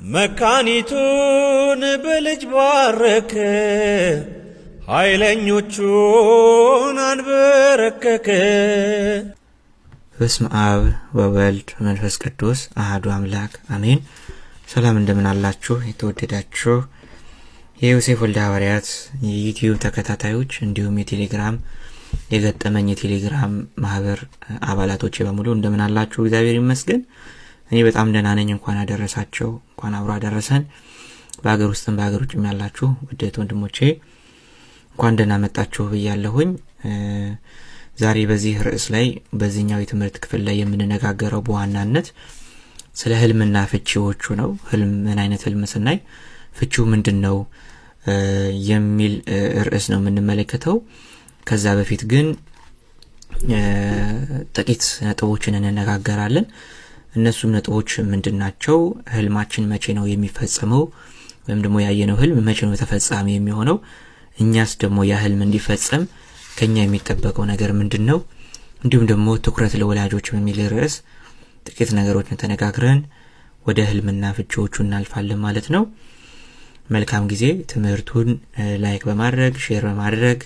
መካኒቱን በልጅ ባረከ፣ ኃይለኞቹን አንበረከከ። በስመ አብ ወወልድ ወመንፈስ ቅዱስ አሐዱ አምላክ አሜን። ሰላም እንደምን አላችሁ የተወደዳችሁ የዮሴፍ ወልደ ሐዋርያት የዩቲዩብ ተከታታዮች እንዲሁም የቴሌግራም የገጠመኝ የቴሌግራም ማህበር አባላቶች በሙሉ እንደምን አላችሁ? እግዚአብሔር ይመስገን እኔ በጣም ደህና ነኝ። እንኳን አደረሳችሁ፣ እንኳን አብሮ አደረሰን። በአገር ውስጥም በአገር ውጭም ያላችሁ ውድ ወንድሞቼ እንኳን ደህና መጣችሁ ብያለሁኝ። ዛሬ በዚህ ርዕስ ላይ በዚህኛው የትምህርት ክፍል ላይ የምንነጋገረው በዋናነት ስለ ህልምና ፍቺዎቹ ነው። ህልም ምን አይነት ህልም ስናይ ፍቺው ምንድነው የሚል ርዕስ ነው የምንመለከተው። ከዛ በፊት ግን ጥቂት ነጥቦችን እንነጋገራለን። እነሱም ነጥቦች ምንድናቸው? ህልማችን መቼ ነው የሚፈጸመው? ወይም ደግሞ ያየነው ህልም መቼ ነው ተፈጻሚ የሚሆነው? እኛስ ደግሞ ያ ህልም እንዲፈጸም ከኛ የሚጠበቀው ነገር ምንድነው? እንዲሁም ደግሞ ትኩረት ለወላጆች በሚል ርዕስ ጥቂት ነገሮችን ተነጋግረን ወደ ህልምና ፍቺዎቹ እናልፋለን ማለት ነው። መልካም ጊዜ። ትምህርቱን ላይክ በማድረግ ሼር በማድረግ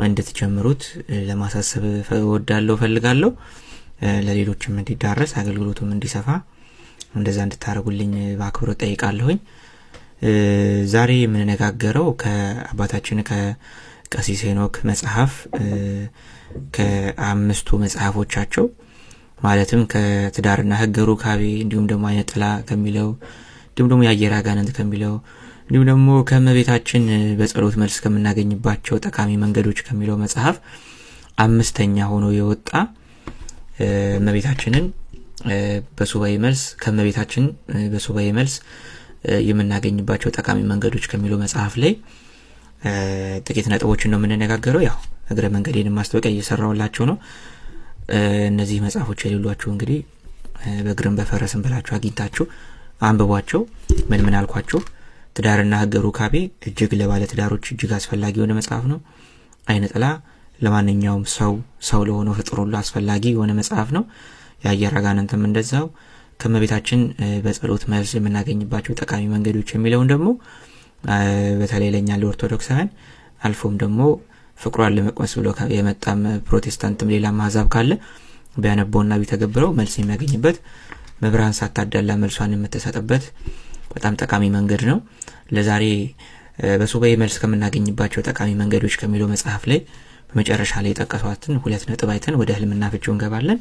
እንድትጀምሩት ለማሳሰብ ፈልጋለሁ። ለሌሎችም እንዲዳረስ አገልግሎቱም እንዲሰፋ እንደዛ እንድታረጉልኝ በአክብሮት ጠይቃለሁኝ። ዛሬ የምንነጋገረው ከአባታችን ከቀሲስ ሄኖክ መጽሐፍ ከአምስቱ መጽሐፎቻቸው ማለትም ከትዳርና ህገ ሩካቤ እንዲሁም ደግሞ አይነ ጥላ ከሚለው እንዲሁም ደግሞ የአየር አጋንንት ከሚለው እንዲሁም ደግሞ ከመቤታችን በጸሎት መልስ ከምናገኝባቸው ጠቃሚ መንገዶች ከሚለው መጽሐፍ አምስተኛ ሆኖ የወጣ መቤታችንን በሱባኤ መልስ ከመቤታችን በሱባኤ መልስ የምናገኝባቸው ጠቃሚ መንገዶች ከሚለው መጽሐፍ ላይ ጥቂት ነጥቦችን ነው የምንነጋገረው። ያው እግረ መንገዴን ማስተዋወቂያ እየሰራሁላችሁ ነው። እነዚህ መጽሐፎች የሌሏችሁ እንግዲህ በእግርም በፈረስም ብላችሁ አግኝታችሁ አንብቧቸው። ምን አልኳችሁ? ትዳርና ህገ ሩካቤ እጅግ ለባለ ትዳሮች እጅግ አስፈላጊ የሆነ መጽሐፍ ነው። አይነ ጥላ ለማንኛውም ሰው ለሆነው ፍጡር ሁሉ አስፈላጊ የሆነ መጽሐፍ ነው። የአየር አጋንንትም እንደዛው። ከመቤታችን በጸሎት መልስ የምናገኝባቸው ጠቃሚ መንገዶች የሚለውን ደግሞ በተለይ ለኛ ለኦርቶዶክሳውያን አልፎም ደግሞ ፍቅሯን ለመቅመስ ብሎ የመጣም ፕሮቴስታንትም ሌላ ማህዛብ ካለ ቢያነበውና ቢተገብረው መልስ የሚያገኝበት መብራን ሳታዳላ መልሷን የምትሰጥበት በጣም ጠቃሚ መንገድ ነው። ለዛሬ በሱባኤ መልስ ከምናገኝባቸው ጠቃሚ መንገዶች ከሚለው መጽሐፍ ላይ በመጨረሻ ላይ የጠቀሷትን ሁለት ነጥብ አይተን ወደ ህልምና ፍቺው እንገባለን።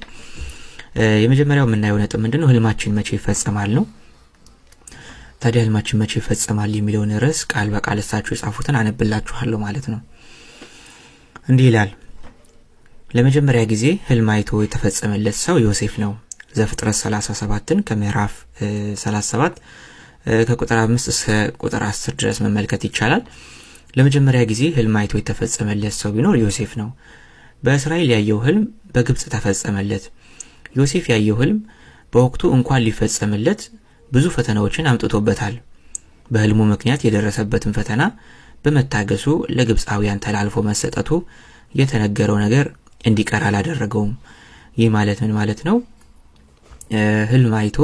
የመጀመሪያው የምናየው ነጥብ ምንድነው? ህልማችን መቼ ይፈጸማል ነው። ታዲያ ህልማችን መቼ ይፈጸማል የሚለውን ርዕስ ቃል በቃል እሳቸው የጻፉትን አነብላችኋለሁ ማለት ነው። እንዲህ ይላል። ለመጀመሪያ ጊዜ ህልም አይቶ የተፈጸመለት ሰው ዮሴፍ ነው። ዘፍጥረት 37ን ከምዕራፍ 37 ከቁጥር 5 እስከ ቁጥር 10 ድረስ መመልከት ይቻላል። ለመጀመሪያ ጊዜ ህልም አይቶ የተፈጸመለት ሰው ቢኖር ዮሴፍ ነው። በእስራኤል ያየው ህልም በግብጽ ተፈጸመለት። ዮሴፍ ያየው ህልም በወቅቱ እንኳን ሊፈጸምለት ብዙ ፈተናዎችን አምጥቶበታል። በህልሙ ምክንያት የደረሰበትን ፈተና በመታገሱ ለግብጻውያን ተላልፎ መሰጠቱ የተነገረው ነገር እንዲቀር አላደረገውም። ይህ ማለት ምን ማለት ነው? ህልም አይቶ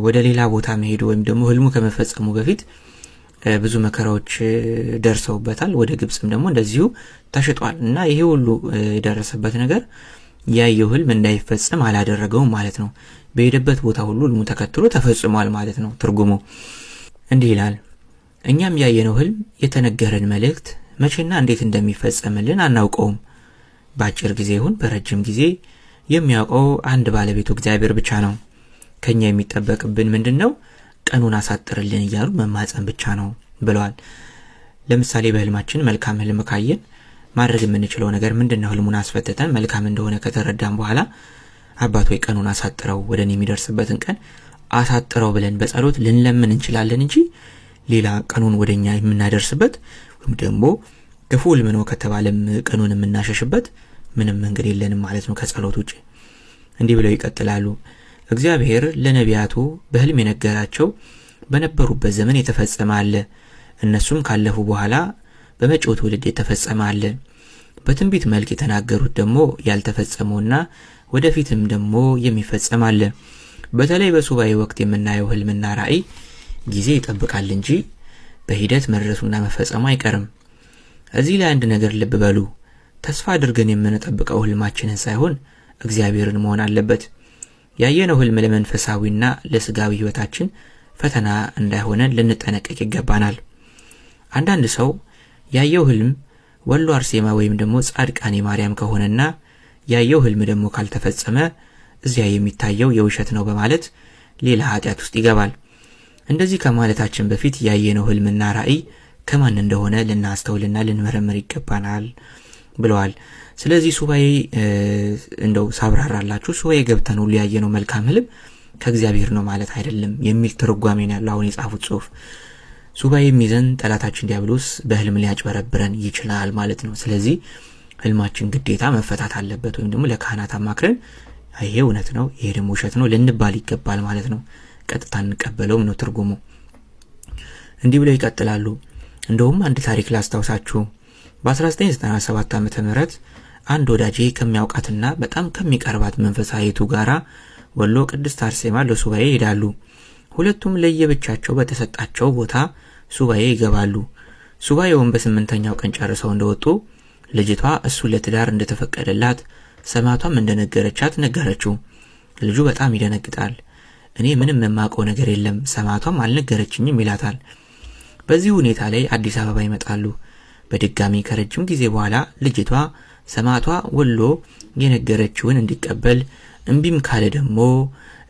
ወደ ሌላ ቦታ መሄዱ ወይም ደግሞ ህልሙ ከመፈጸሙ በፊት ብዙ መከራዎች ደርሰውበታል። ወደ ግብጽም ደግሞ እንደዚሁ ተሽጧል እና ይሄ ሁሉ የደረሰበት ነገር ያየው ህልም እንዳይፈጸም አላደረገውም ማለት ነው። በሄደበት ቦታ ሁሉ ህልሙ ተከትሎ ተፈጽሟል ማለት ነው። ትርጉሙ እንዲህ ይላል። እኛም ያየነው ህልም የተነገረን መልእክት መቼና እንዴት እንደሚፈጸምልን አናውቀውም። በአጭር ጊዜ ይሁን በረጅም ጊዜ የሚያውቀው አንድ ባለቤቱ እግዚአብሔር ብቻ ነው። ከኛ የሚጠበቅብን ምንድነው? ቀኑን አሳጥርልን እያሉ መማጸን ብቻ ነው ብለዋል። ለምሳሌ በህልማችን መልካም ህልም ካየን ማድረግ የምንችለው ነገር ምንድነው? ህልሙን አስፈተተን መልካም እንደሆነ ከተረዳን በኋላ አባት ወይ ቀኑን አሳጥረው ወደኔ የሚደርስበትን ቀን አሳጥረው ብለን በጸሎት ልንለምን እንችላለን እንጂ ሌላ ቀኑን ወደኛ የምናደርስበት ወይም ደግሞ ክፉ ህልም ነው ከተባለም ቀኑን የምናሸሽበት ምንም መንገድ የለንም ማለት ነው ከጸሎት ውጪ። እንዲህ ብለው ይቀጥላሉ። እግዚአብሔር ለነቢያቱ በህልም የነገራቸው በነበሩበት ዘመን የተፈጸመ አለ። እነሱም ካለፉ በኋላ በመጪው ትውልድ የተፈጸመ አለ። በትንቢት መልክ የተናገሩት ደግሞ ያልተፈጸመውና ወደፊትም ደግሞ የሚፈጸም አለ። በተለይ በሱባኤ ወቅት የምናየው ህልምና ራእይ ጊዜ ይጠብቃል እንጂ በሂደት መድረሱና መፈጸሙ አይቀርም። እዚህ ላይ አንድ ነገር ልብ በሉ። ተስፋ አድርገን የምንጠብቀው ህልማችንን ሳይሆን እግዚአብሔርን መሆን አለበት። ያየነው ህልም ለመንፈሳዊና ለስጋዊ ህይወታችን ፈተና እንዳይሆነን ልንጠነቀቅ ይገባናል። አንዳንድ ሰው ያየው ህልም ወሎ አርሴማ ወይም ደግሞ ጻድቃኔ ማርያም ከሆነና ያየው ህልም ደግሞ ካልተፈጸመ እዚያ የሚታየው የውሸት ነው በማለት ሌላ ኃጢአት ውስጥ ይገባል። እንደዚህ ከማለታችን በፊት ያየነው ህልምና ራእይ ከማን እንደሆነ ልናስተውልና ልንመረምር ይገባናል ብለዋል። ስለዚህ ሱባኤ እንደው ሳብራራላችሁ ሱባኤ ገብተን ሁሉ ያየነው መልካም ህልም ከእግዚአብሔር ነው ማለት አይደለም የሚል ትርጓሜ ነው ያለው አሁን የጻፉት ጽሑፍ። ሱባኤ የሚዘን ጠላታችን ዲያብሎስ በህልም ሊያጭበረብረን ይችላል ማለት ነው። ስለዚህ ህልማችን ግዴታ መፈታት አለበት ወይም ደግሞ ለካህናት አማክረን ይሄ እውነት ነው ይሄ ደግሞ ውሸት ነው ልንባል ይገባል ማለት ነው። ቀጥታ እንቀበለውም ነው ትርጉሙ። እንዲህ ብለው ይቀጥላሉ። እንደውም አንድ ታሪክ ላስታውሳችሁ። በ1997 ዓመተ ምህረት አንድ ወዳጄ ከሚያውቃትና በጣም ከሚቀርባት መንፈሳዊቱ ጋራ ወሎ ቅድስት አርሴማ ለሱባኤ ይሄዳሉ። ሁለቱም ለየብቻቸው በተሰጣቸው ቦታ ሱባኤ ይገባሉ። ሱባኤውን በ8ኛው ቀን ጨርሰው እንደወጡ ልጅቷ እሱ ለትዳር እንደተፈቀደላት ሰማቷም እንደነገረቻት ነገረችው። ልጁ በጣም ይደነግጣል። እኔ ምንም የማውቀው ነገር የለም ሰማቷም አልነገረችኝም ይላታል። በዚህ ሁኔታ ላይ አዲስ አበባ ይመጣሉ። በድጋሚ ከረጅም ጊዜ በኋላ ልጅቷ ሰማቷ ወሎ የነገረችውን እንዲቀበል እምቢም ካለ ደግሞ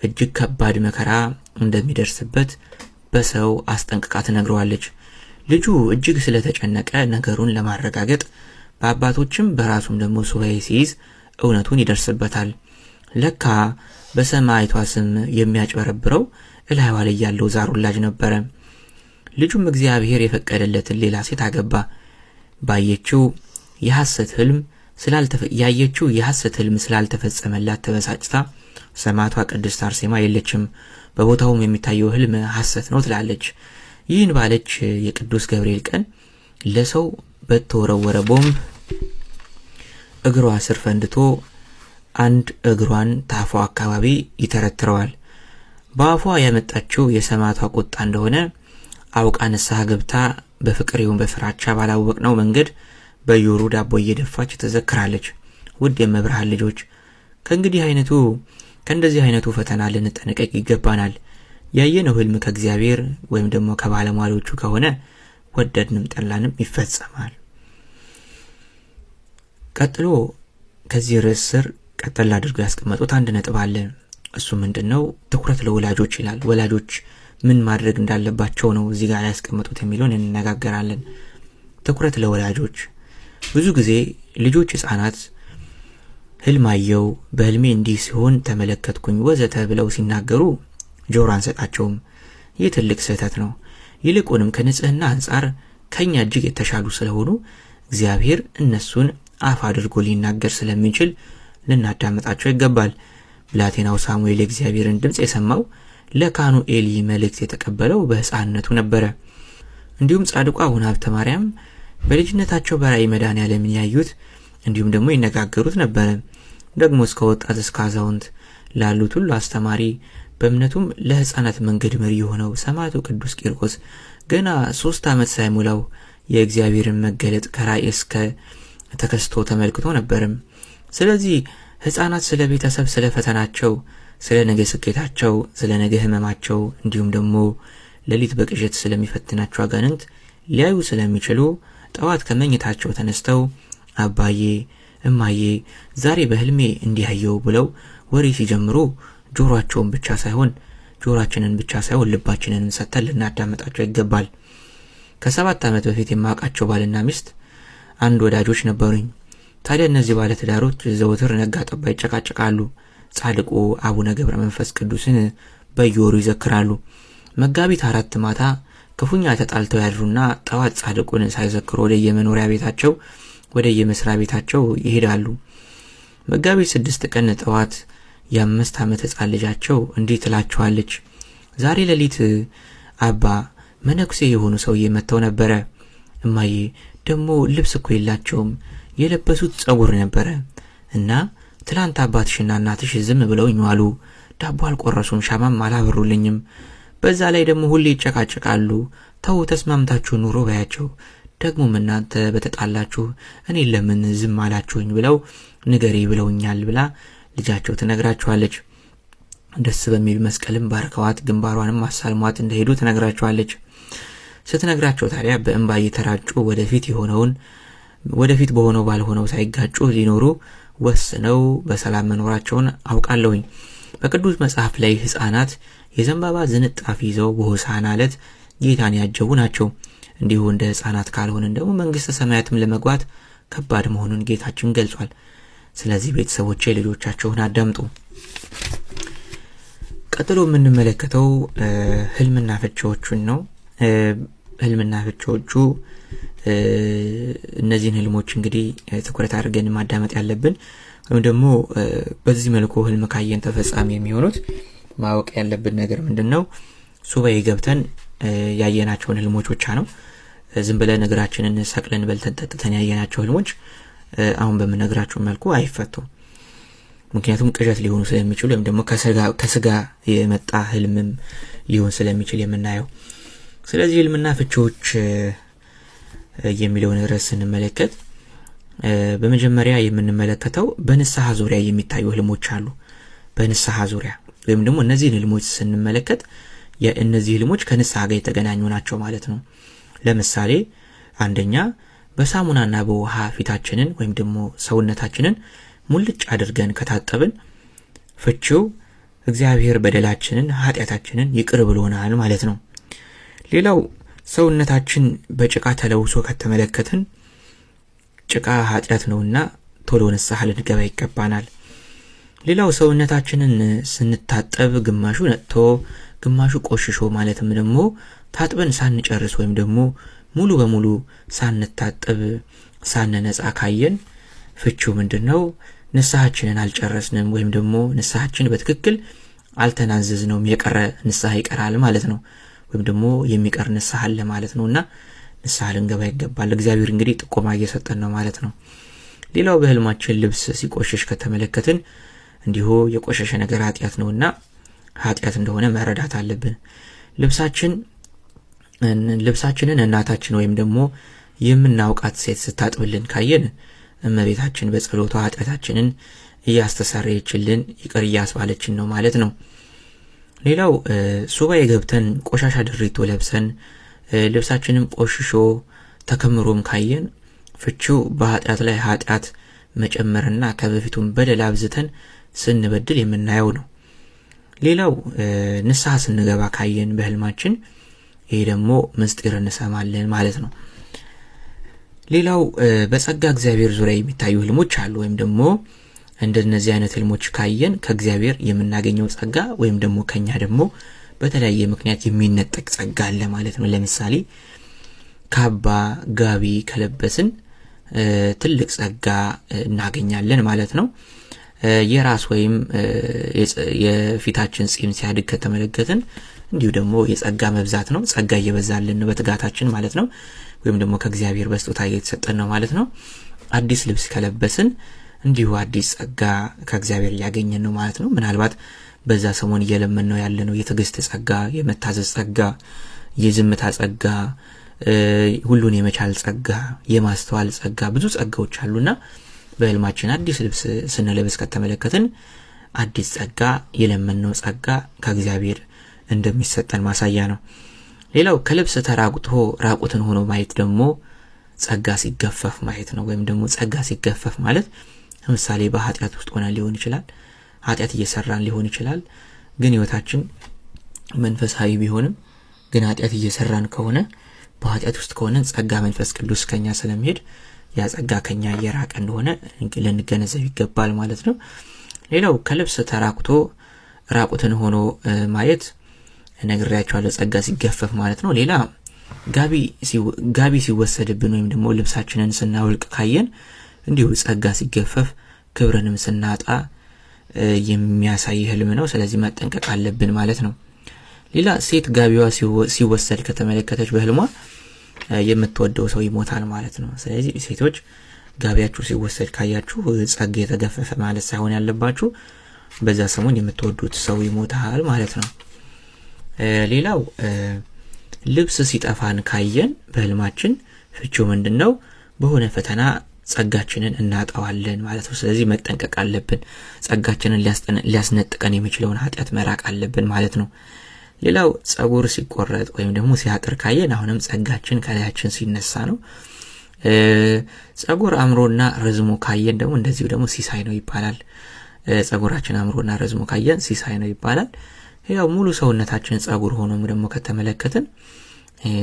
እጅግ ከባድ መከራ እንደሚደርስበት በሰው አስጠንቅቃ ትነግረዋለች። ልጁ እጅግ ስለተጨነቀ ነገሩን ለማረጋገጥ በአባቶችም በራሱም ደግሞ ሱባኤ ሲይዝ እውነቱን ይደርስበታል። ለካ በሰማይቷ ስም የሚያጭበረብረው እላይዋ ላይ ያለው ዛሩላጅ ነበረ። ልጁም እግዚአብሔር የፈቀደለትን ሌላ ሴት አገባ። ያየችው የሐሰት ህልም ስላልተፈጸመላት ተበሳጭታ ሰማዕቷ ቅድስት አርሴማ የለችም፣ በቦታውም የሚታየው ህልም ሐሰት ነው ትላለች። ይህን ባለች የቅዱስ ገብርኤል ቀን ለሰው በተወረወረ ቦምብ እግሯ ስር ፈንድቶ አንድ እግሯን ታፏ አካባቢ ይተረትረዋል። በአፏ ያመጣችው የሰማዕቷ ቁጣ እንደሆነ አውቃ ንስሐ ገብታ በፍቅር ይሁን በፍራቻ ባላወቅነው መንገድ በዮሩ ዳቦ እየደፋች ተዘክራለች። ውድ የመብርሃን ልጆች ከእንደዚህ አይነቱ ፈተና ልንጠነቀቅ ይገባናል። ያየነው ህልም ከእግዚአብሔር ወይም ደግሞ ከባለሟሎቹ ከሆነ ወደድንም ጠላንም ይፈጸማል። ቀጥሎ ከዚህ ርዕስ ስር ቀጥላ አድርገው ያስቀመጡት አንድ ነጥብ አለ። እሱ ምንድነው? ትኩረት ለወላጆች ይላል። ወላጆች ምን ማድረግ እንዳለባቸው ነው እዚህ ጋር ያስቀመጡት የሚለውን እንነጋገራለን። ትኩረት ለወላጆች። ብዙ ጊዜ ልጆች ህፃናት ህልማየው በህልሜ እንዲህ ሲሆን ተመለከትኩኝ ወዘተ ብለው ሲናገሩ ጆሮ አንሰጣቸውም። ይህ ትልቅ ስህተት ነው። ይልቁንም ከንጽህና አንጻር ከኛ እጅግ የተሻሉ ስለሆኑ እግዚአብሔር እነሱን አፍ አድርጎ ሊናገር ስለሚችል ልናዳምጣቸው ይገባል። ብላቴናው ሳሙኤል የእግዚአብሔርን ድምጽ የሰማው ለካህኑ ኤሊ መልእክት የተቀበለው በህፃንነቱ ነበረ። እንዲሁም ጻድቁ አቡነ ሀብተ ማርያም በልጅነታቸው በራእይ መድኃኔዓለምን ያዩት እንዲሁም ደግሞ ይነጋገሩት ነበረ። ደግሞ እስከ ወጣት እስከ አዛውንት ላሉት ሁሉ አስተማሪ በእምነቱም ለህፃናት መንገድ መሪ የሆነው ሰማዕቱ ቅዱስ ቂርቆስ ገና 3 ዓመት ሳይሞላው የእግዚአብሔርን መገለጥ ከራእይ እስከ ተከስቶ ተመልክቶ ነበርም። ስለዚህ ህፃናት ስለ ቤተሰብ፣ ስለ ፈተናቸው፣ ስለ ነገ ስኬታቸው፣ ስለ ነገ ህመማቸው እንዲሁም ደግሞ ሌሊት በቅዠት ስለሚፈትናቸው አጋንንት ሊያዩ ስለሚችሉ ጠዋት ከመኝታቸው ተነስተው አባዬ እማዬ ዛሬ በህልሜ እንዲያየው ብለው ወሬ ሲጀምሩ ጆሮአችንን ብቻ ሳይሆን ልባችንን ሰጥተን ልናዳምጣቸው ይገባል። ከ7 ዓመት በፊት የማውቃቸው ባልና ሚስት አንድ ወዳጆች ነበሩኝ። ታዲያ እነዚህ ባለ ትዳሮች ዘወትር ነጋ ጠባ ይጨቃጨቃሉ። ጻድቁ አቡነ ገብረ መንፈስ ቅዱስን በየወሩ ይዘክራሉ። መጋቢት 4 ማታ ክፉኛ ተጣልተው ያድሩና ጠዋት ጻድቁን ሳይዘክሩ ወደ የመኖሪያ ቤታቸው ወደ የመስሪያ ቤታቸው ይሄዳሉ። መጋቢት 6 ቀን ጠዋት የ5 ዓመት ህፃን ልጃቸው እንዲህ ትላቸዋለች። ዛሬ ሌሊት አባ መነኩሴ የሆኑ ሰውዬ መጥተው ነበረ። እማዬ ደግሞ ልብስ እኮ የላቸውም፣ የለበሱት ጸጉር ነበረ እና ትላንት አባትሽና እናትሽ ዝም ብለው ይዋሉ፣ ዳቦ አልቆረሱም፣ ሻማም አላበሩልኝም፣ በዛ ላይ ደግሞ ሁሌ ይጨቃጨቃሉ። ተው ተስማምታችሁ ኑሮ ባያቸው። ደግሞም እናንተ በተጣላችሁ እኔ ለምን ዝም አላችሁኝ ብለው ንገሪ ብለውኛል ብላ ልጃቸው ትነግራቸዋለች። ደስ በሚል መስቀልም ባርከዋት ግንባሯንም አሳልሟት እንደሄዱ ትነግራቸዋለች። ስትነግራቸው ታዲያ በእንባ እየተራጩ ወደፊት በሆነው ባልሆነው ሳይጋጩ ሊኖሩ ወስነው በሰላም መኖራቸውን አውቃለሁኝ። በቅዱስ መጽሐፍ ላይ ሕፃናት የዘንባባ ዝንጣፊ ይዘው በሆሳዕና ዕለት ጌታን ያጀቡ ናቸው። እንዲሁ እንደ ሕፃናት ካልሆንን ደግሞ መንግሥተ ሰማያትም ለመግባት ከባድ መሆኑን ጌታችን ገልጿል። ስለዚህ ቤተሰቦቼ ልጆቻችሁን አዳምጡ። ቀጥሎ የምንመለከተው ህልምና ፍቺዎቹን ነው። ህልምና ፍቺዎቹ እነዚህን ህልሞች እንግዲህ ትኩረት አድርገን ማዳመጥ ያለብን ወይም ደግሞ በዚህ መልኩ ህልም ካየን ተፈጻሚ የሚሆኑት ማወቅ ያለብን ነገር ምንድነው? ሱባኤ ገብተን ያየናቸውን ህልሞች ብቻ ነው። ዝም ብለን እግራችንን ሰቅለን በልተን ጠጥተን ያየናቸው ህልሞች አሁን በመነግራችሁ መልኩ አይፈቱም። ምክንያቱም ቅዠት ሊሆኑ ስለሚችሉ ወይም ደግሞ ከስጋ የመጣ ህልምም ሊሆን ስለሚችል የምናየው። ስለዚህ ህልምና ፍቺዎች የሚለውን ርዕስ ስንመለከት በመጀመሪያ የምንመለከተው በንስሐ ዙሪያ የሚታዩ ህልሞች አሉ። በንስሐ ዙሪያ ወይም ደግሞ እነዚህን ህልሞች ስንመለከት የእነዚህ ህልሞች ከንስሐ ጋር የተገናኙ ናቸው ማለት ነው። ለምሳሌ አንደኛ በሳሙናና በውሃ ፊታችንን ወይም ደግሞ ሰውነታችንን ሙልጭ አድርገን ከታጠብን ፍቺው እግዚአብሔር በደላችንን ኃጢያታችንን ይቅር ብሎናል ማለት ነው። ሌላው ሰውነታችን በጭቃ ተለውሶ ከተመለከትን ጭቃ ኃጢያት ነውና ቶሎ ንስሐ ልንገባ ይገባናል። ሌላው ሰውነታችንን ስንታጠብ ግማሹ ነጥቶ ግማሹ ቆሽሾ ማለትም ደግሞ ታጥበን ሳንጨርስ ወይም ደግሞ ሙሉ በሙሉ ሳንታጠብ ሳንነጻ ካየን ፍቺው ምንድነው? ንስሐችንን አልጨረስንም ወይም ደግሞ ንስሐችን በትክክል አልተናዘዝነውም፣ የቀረ ንስሐ ይቀራል ማለት ነው። ወይም ደግሞ የሚቀር ንስሐ አለ ማለት ነውና ንስሐ ልንገባ ይገባል። እግዚአብሔር እንግዲህ ጥቆማ እየሰጠን ነው ማለት ነው። ሌላው በህልማችን ልብስ ሲቆሽሽ ከተመለከትን እንዲሁ የቆሸሸ ነገር ኃጢያት ነውና ኃጢያት እንደሆነ መረዳት አለብን። ልብሳችንን እናታችን ወይም ደግሞ የምናውቃት ሴት ስታጥብልን ካየን እመቤታችን በጸሎቷ ኃጢያታችንን እያስተሰረየችልን ይቅር እያስባለችን ነው ማለት ነው። ሌላው ሱባኤ ገብተን ቆሻሻ ድሪቶ ለብሰን ልብሳችንም ቆሽሾ ተከምሮም ካየን ፍቺው በኃጢያት ላይ ኃጢያት መጨመርና ከበፊቱም በደል አብዝተን ስንበድል የምናየው ነው። ሌላው ንስሐ ስንገባ ካየን በህልማችን ይሄ ደግሞ ምስጢር እንሰማለን ማለት ነው። ሌላው በጸጋ እግዚአብሔር ዙሪያ የሚታዩ ህልሞች አሉ። ወይም ደግሞ እንደነዚህ አይነት ህልሞች ካየን ከእግዚአብሔር የምናገኘው ጸጋ ወይም ደግሞ ከኛ ደግሞ በተለያየ ምክንያት የሚነጠቅ ጸጋ አለ ማለት ነው። ለምሳሌ ካባ ጋቢ ከለበስን ትልቅ ጸጋ እናገኛለን ማለት ነው። የራስ ወይም የፊታችን ጺም ሲያድግ ከተመለከትን እንዲሁ ደግሞ የጸጋ መብዛት ነው። ጸጋ እየበዛልን በትጋታችን ማለት ነው። ወይም ደግሞ ከእግዚአብሔር በስጦታ እየተሰጠን ነው ማለት ነው። አዲስ ልብስ ከለበስን እንዲሁ አዲስ ጸጋ ከእግዚአብሔር እያገኘን ነው ማለት ነው። ምናልባት በዛ ሰሞን እየለመን ነው ያለነው የትዕግስት ጸጋ፣ የመታዘዝ ጸጋ፣ የዝምታ ጸጋ፣ ሁሉን የመቻል ጸጋ፣ የማስተዋል ጸጋ፣ ብዙ ጸጋዎች አሉና በህልማችን አዲስ ልብስ ስንለብስ ከተመለከትን አዲስ ጸጋ፣ የለመነው ጸጋ ከእግዚአብሔር እንደሚሰጠን ማሳያ ነው። ሌላው ከልብስ ተራቁቶ ራቁትን ሆኖ ማየት ደግሞ ጸጋ ሲገፈፍ ማየት ነው። ወይም ደግሞ ጸጋ ሲገፈፍ ማለት ለምሳሌ በኃጢያት ውስጥ ሆነን ሊሆን ይችላል፣ ኃጢያት እየሰራን ሊሆን ይችላል። ግን ህይወታችን መንፈሳዊ ቢሆንም ግን ኃጢያት እየሰራን ከሆነ በኃጢያት ውስጥ ከሆነ ጸጋ መንፈስ ቅዱስ ከኛ ስለሚሄድ ያ ጸጋ ከኛ እየራቀ እንደሆነ ልንገነዘብ ይገባል ማለት ነው። ሌላው ከልብስ ተራቁቶ ራቁትን ሆኖ ማየት ነግሬያችኋለሁ፣ ጸጋ ሲገፈፍ ማለት ነው። ሌላ ጋቢ ሲወሰድብን ወይም ደግሞ ልብሳችንን ስናወልቅ ካየን እንዲሁ ጸጋ ሲገፈፍ ክብርንም ስናጣ የሚያሳይ ህልም ነው። ስለዚህ መጠንቀቅ አለብን ማለት ነው። ሌላ ሴት ጋቢዋ ሲወሰድ ከተመለከተች በህልሟ የምትወደው ሰው ይሞታል ማለት ነው። ስለዚህ ሴቶች ጋቢያችሁ ሲወሰድ ካያችሁ ጸጋ የተገፈፈ ማለት ሳይሆን ያለባችሁ በዛ ሰሞን የምትወዱት ሰው ይሞታል ማለት ነው። ሌላው ልብስ ሲጠፋን ካየን በህልማችን ፍቺው ምንድነው? በሆነ ፈተና ጸጋችንን እናጣዋለን ማለት ነው። ስለዚህ መጠንቀቅ አለብን። ጸጋችንን ሊያስነጥቀን የሚችለውን ኃጢአት መራቅ አለብን ማለት ነው። ሌላው ጸጉር ሲቆረጥ ወይም ደግሞ ሲያጥር ካየን አሁንም ጸጋችን ከላያችን ሲነሳ ነው። ጸጉር አምሮና ረዝሞ ካየን ደግሞ እንደዚሁ ደግሞ ሲሳይ ነው ይባላል። ጸጉራችን አምሮና ረዝሞ ካየን ሲሳይ ነው ይባላል። ያው ሙሉ ሰውነታችን ጸጉር ሆኖም ደግሞ ከተመለከትን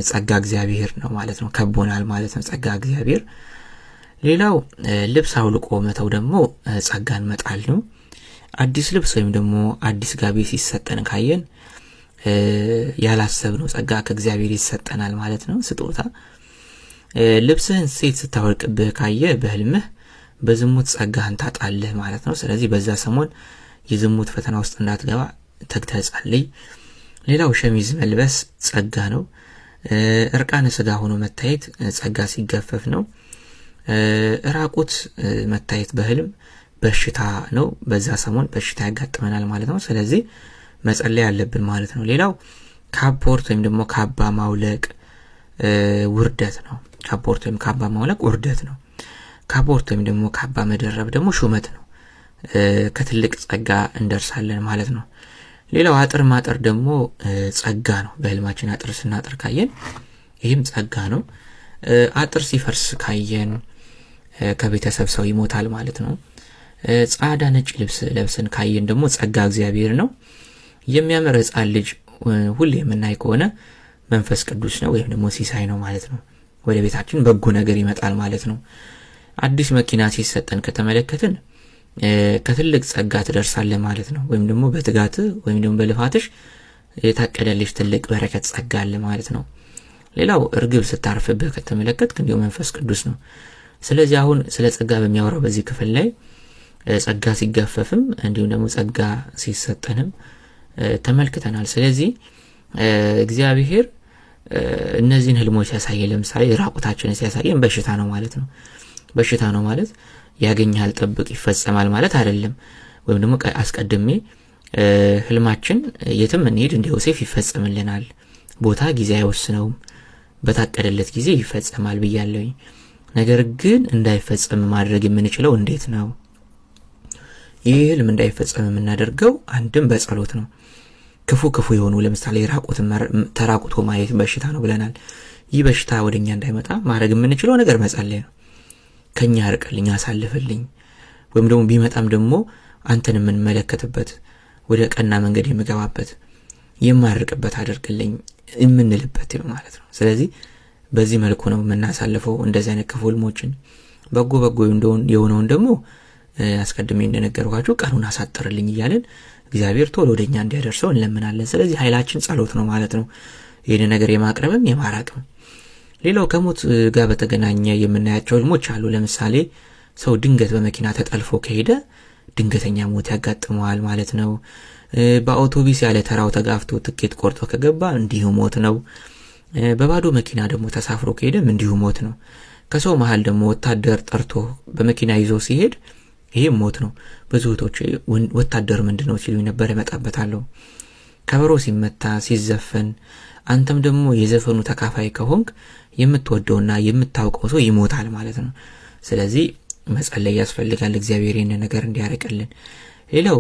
ጸጋ እግዚአብሔር ነው ማለት ነው፣ ከቦናል ማለት ነው ጸጋ እግዚአብሔር። ሌላው ልብስ አውልቆ መተው ደግሞ ጸጋን መጣል ነው። አዲስ ልብስ ወይም ደግሞ አዲስ ጋቢ ሲሰጠን ካየን ያላሰብነው ጸጋ ከእግዚአብሔር ይሰጠናል ማለት ነው፣ ስጦታ። ልብስህን ሴት ስታወልቅብህ ካየ በህልምህ በዝሙት ጸጋህን ታጣለህ ማለት ነው። ስለዚህ በዛ ሰሞን የዝሙት ፈተና ውስጥ እንዳትገባ ተግተህ ጸልይ። ሌላው ሸሚዝ መልበስ ጸጋ ነው። እርቃነ ስጋ ሆኖ መታየት ጸጋ ሲገፈፍ ነው። ራቁት መታየት በህልም በሽታ ነው። በዛ ሰሞን በሽታ ያጋጥመናል ማለት ነው። ስለዚህ መጸለይ አለብን ማለት ነው። ሌላው ካፖርት ወይም ደግሞ ካባ ማውለቅ ውርደት ነው። ካፖርት ወይም ካባ ማውለቅ ውርደት ነው። ካፖርት ወይም ደግሞ ካባ መደረብ ደግሞ ሹመት ነው። ከትልቅ ጸጋ እንደርሳለን ማለት ነው። ሌላው አጥር ማጠር ደግሞ ጸጋ ነው። በህልማችን አጥር ስናጥር ካየን ይህም ጸጋ ነው። አጥር ሲፈርስ ካየን ከቤተሰብ ሰው ይሞታል ማለት ነው። ጻዳ ነጭ ልብስ ለብሰን ካየን ደግሞ ጸጋ እግዚአብሔር ነው። የሚያምር ሕፃን ልጅ ሁሌ የምናይ ከሆነ መንፈስ ቅዱስ ነው ወይም ደግሞ ሲሳይ ነው ማለት ነው። ወደ ቤታችን በጎ ነገር ይመጣል ማለት ነው። አዲስ መኪና ሲሰጠን ከተመለከትን ከትልቅ ጸጋ ትደርሳለህ ማለት ነው። ወይም ደግሞ በትጋት ወይም ደግሞ በልፋትሽ የታቀደልሽ ትልቅ በረከት ጸጋ አለ ማለት ነው። ሌላው እርግብ ስታርፍብህ ከተመለከትክ እንዲሁ መንፈስ ቅዱስ ነው። ስለዚህ አሁን ስለ ጸጋ በሚያወራው በዚህ ክፍል ላይ ጸጋ ሲገፈፍም እንዲሁም ደግሞ ጸጋ ሲሰጠንም ተመልክተናል። ስለዚህ እግዚአብሔር እነዚህን ህልሞች ሲያሳየን ለምሳሌ ራቁታችንን ሲያሳየን በሽታ ነው ማለት ነው። በሽታ ነው ማለት ያገኛል ጠብቅ ይፈጸማል ማለት አይደለም። ወይም ደግሞ አስቀድሜ ህልማችን የትም እንሄድ እንደ ዮሴፍ ይፈጸምልናል፣ ቦታ ጊዜ አይወስነውም፣ በታቀደለት ጊዜ ይፈጸማል ብያለሁ። ነገር ግን እንዳይፈጸም ማድረግ የምንችለው እንዴት ነው? ይህ ህልም እንዳይፈጸም የምናደርገው አንድም በጸሎት ነው። ክፉ የሆኑ ለምሳሌ ተራቁቶ ማየት በሽታ ነው ብለናል። ይህ በሽታ ወደኛ እንዳይመጣ ማድረግ የምንችለው ነገር መጸለይ ነው። ከኛ አርቀልኝ፣ አሳልፈልኝ፣ ወይም ደግሞ ቢመጣም ደግሞ አንተን የምንመለከትበት ወደ ቀና መንገድ የምገባበት የማርቅበት አድርግልኝ የምንልበት ማለት ነው። ስለዚህ በዚህ መልኩ ነው የምናሳልፈው እንደዚህ አይነት ክፉ ህልሞችን። በጎ የሆነውን ደግሞ አስቀድሜ እንደነገርኳችሁ ቀኑን አሳጥርልኝ እያልን እግዚአብሔር ቶሎ ወደኛ እንዲያደርሰው እንለምናለን። ስለዚህ ኃይላችን ጸሎት ነው ማለት ነው፣ ይህን ነገር የማቅረብም የማራቅም። ሌላው ከሞት ጋር በተገናኘ የምናያቸው ህልሞች አሉ። ለምሳሌ ሰው ድንገት በመኪና ተጠልፎ ከሄደ ድንገተኛ ሞት ያጋጥመዋል ማለት ነው። በአውቶቡስ ያለ ተራው ተጋፍቶ ትኬት ቆርጦ ከገባ እንዲሁ ሞት ነው። በባዶ መኪና ደግሞ ተሳፍሮ ከሄደም እንዲሁ ሞት ነው። ከሰው መሃል ደግሞ ወታደር ጠርቶ በመኪና ይዞ ሲሄድ ይሄም ሞት ነው። ብዙ እህቶች ወታደር ምንድነው ሲሉ ነበር፣ እመጣበታለሁ። ከበሮ ሲመታ ሲዘፈን አንተም ደግሞ የዘፈኑ ተካፋይ ከሆንክ የምትወደውና የምታውቀው ሰው ይሞታል ማለት ነው። ስለዚህ መጸለይ ያስፈልጋል እግዚአብሔር ይህን ነገር እንዲያርቅልን። ሌላው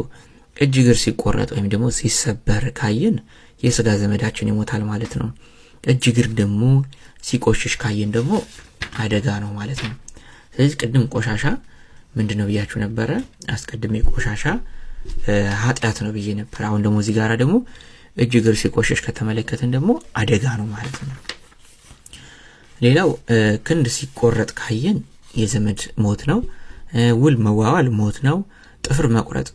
እጅ እግር ሲቆረጥ ወይም ደግሞ ሲሰበር ካየን የስጋ ዘመዳችን ይሞታል ማለት ነው። እጅ እግር ደግሞ ሲቆሽሽ ካየን ደግሞ አደጋ ነው ማለት ነው። ስለዚህ ቅድም ቆሻሻ ምንድነው ብያችሁ ነበር? አስቀድሜ ቆሻሻ ኃጢአት ነው ብዬ ነበር። አሁን ደግሞ እዚህ ጋር ደግሞ እጅ እግር ሲቆሽሽ ከተመለከትን ደግሞ አደጋ ነው ማለት ነው። ሌላው ክንድ ሲቆረጥ ካየን የዘመድ ሞት ነው። ውል መዋዋል ሞት ነው። ጥፍር መቁረጥ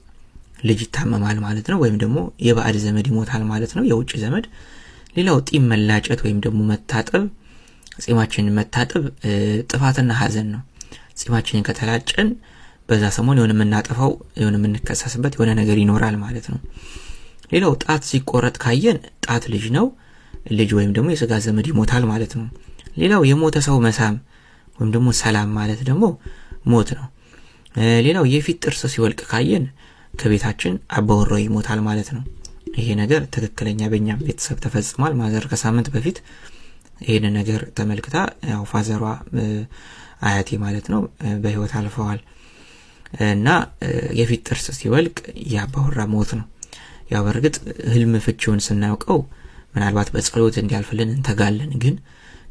ልጅ ይታመማል ማለት ነው፣ ወይም ደግሞ የባዕድ ዘመድ ይሞታል ማለት ነው፣ የውጭ ዘመድ። ሌላው ጢም መላጨት ወይም ደግሞ መታጠብ፣ ጺማችንን መታጠብ ጥፋትና ሐዘን ነው። ጺማችንን ከተላጨን በዛ ሰሞን የሆነ የምናጠፋው የሆነ የምንከሰስበት የሆነ ነገር ይኖራል ማለት ነው። ሌላው ጣት ሲቆረጥ ካየን ጣት ልጅ ነው፣ ልጅ ወይም ደግሞ የስጋ ዘመድ ይሞታል ማለት ነው። ሌላው የሞተ ሰው መሳም ወይም ደግሞ ሰላም ማለት ደግሞ ሞት ነው። ሌላው የፊት ጥርስ ሲወልቅ ካየን ከቤታችን አባወራው ይሞታል ማለት ነው። ይሄ ነገር ትክክለኛ በእኛም ቤተሰብ ተፈጽሟል። ማዘር ከሳምንት በፊት ይሄን ነገር ተመልክታ ያው ፋዘሯ አያቴ ማለት ነው በህይወት አልፈዋል እና የፊት ጥርስ ሲወልቅ ያባወራ ሞት ነው። ያው በርግጥ ህልም ፍቺውን ስናውቀው ምናልባት በጸሎት እንዲያልፍልን እንተጋለን። ግን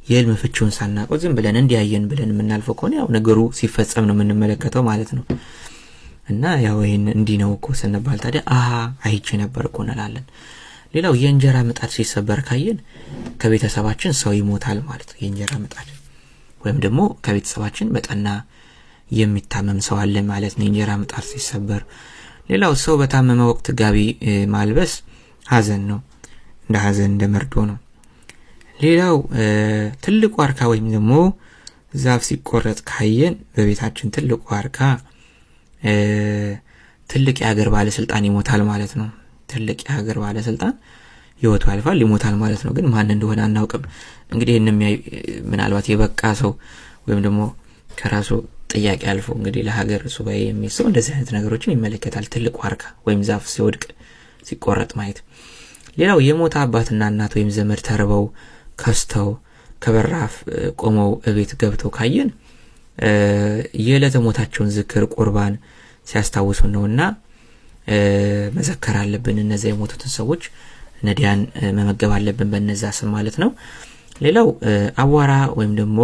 የህልም ፍቺውን ሳናውቀው ዝም ብለን እንዲያየን ብለን የምናልፈው ከሆነ ያው ነገሩ ሲፈጸም ነው የምንመለከተው ማለት ነው። እና ያው ይሄን እንዲህ ነው እኮ ስንባል ታዲያ አይቼ ነበር እኮ እንላለን። ሌላው የእንጀራ ምጣድ ሲሰበር ካየን ከቤተሰባችን ሰው ይሞታል ማለት ነው። የእንጀራ ምጣድ ወይም ደግሞ ከቤተሰባችን በጠና የሚታመም ሰው አለ ማለት ነው የእንጀራ ምጣድ ሲሰበር። ሌላው ሰው በታመመ ወቅት ጋቢ ማልበስ ሐዘን ነው፣ እንደ ሐዘን እንደ መርዶ ነው። ሌላው ትልቅ ዋርካ ወይም ደግሞ ዛፍ ሲቆረጥ ካየን በቤታችን ትልቅ ዋርካ ትልቅ የሀገር ባለስልጣን ይሞታል ማለት ነው። ትልቅ የሀገር ባለስልጣን ህይወቱ ያልፋል ይሞታል ማለት ነው። ግን ማን እንደሆነ አናውቅም። እንግዲህ ምናልባት የበቃ ሰው ወይም ደግሞ ከራሱ ጥያቄ አልፎ እንግዲህ ለሀገር ሱባኤ የሚሰው እንደዚህ አይነት ነገሮችን ይመለከታል። ትልቅ ዋርካ ወይም ዛፍ ሲወድቅ ሲቆረጥ ማየት። ሌላው የሞታ አባትና እናት ወይም ዘመድ ተርበው ከስተው ከበራፍ ቆመው እቤት ገብተው ካየን የዕለተ ሞታቸውን ዝክር ቁርባን ሲያስታውሱ ነውና መዘከር አለብን። እነዛ የሞቱትን ሰዎች ነዲያን መመገብ አለብን በእነዛ ስም ማለት ነው። ሌላው አቧራ ወይም ደግሞ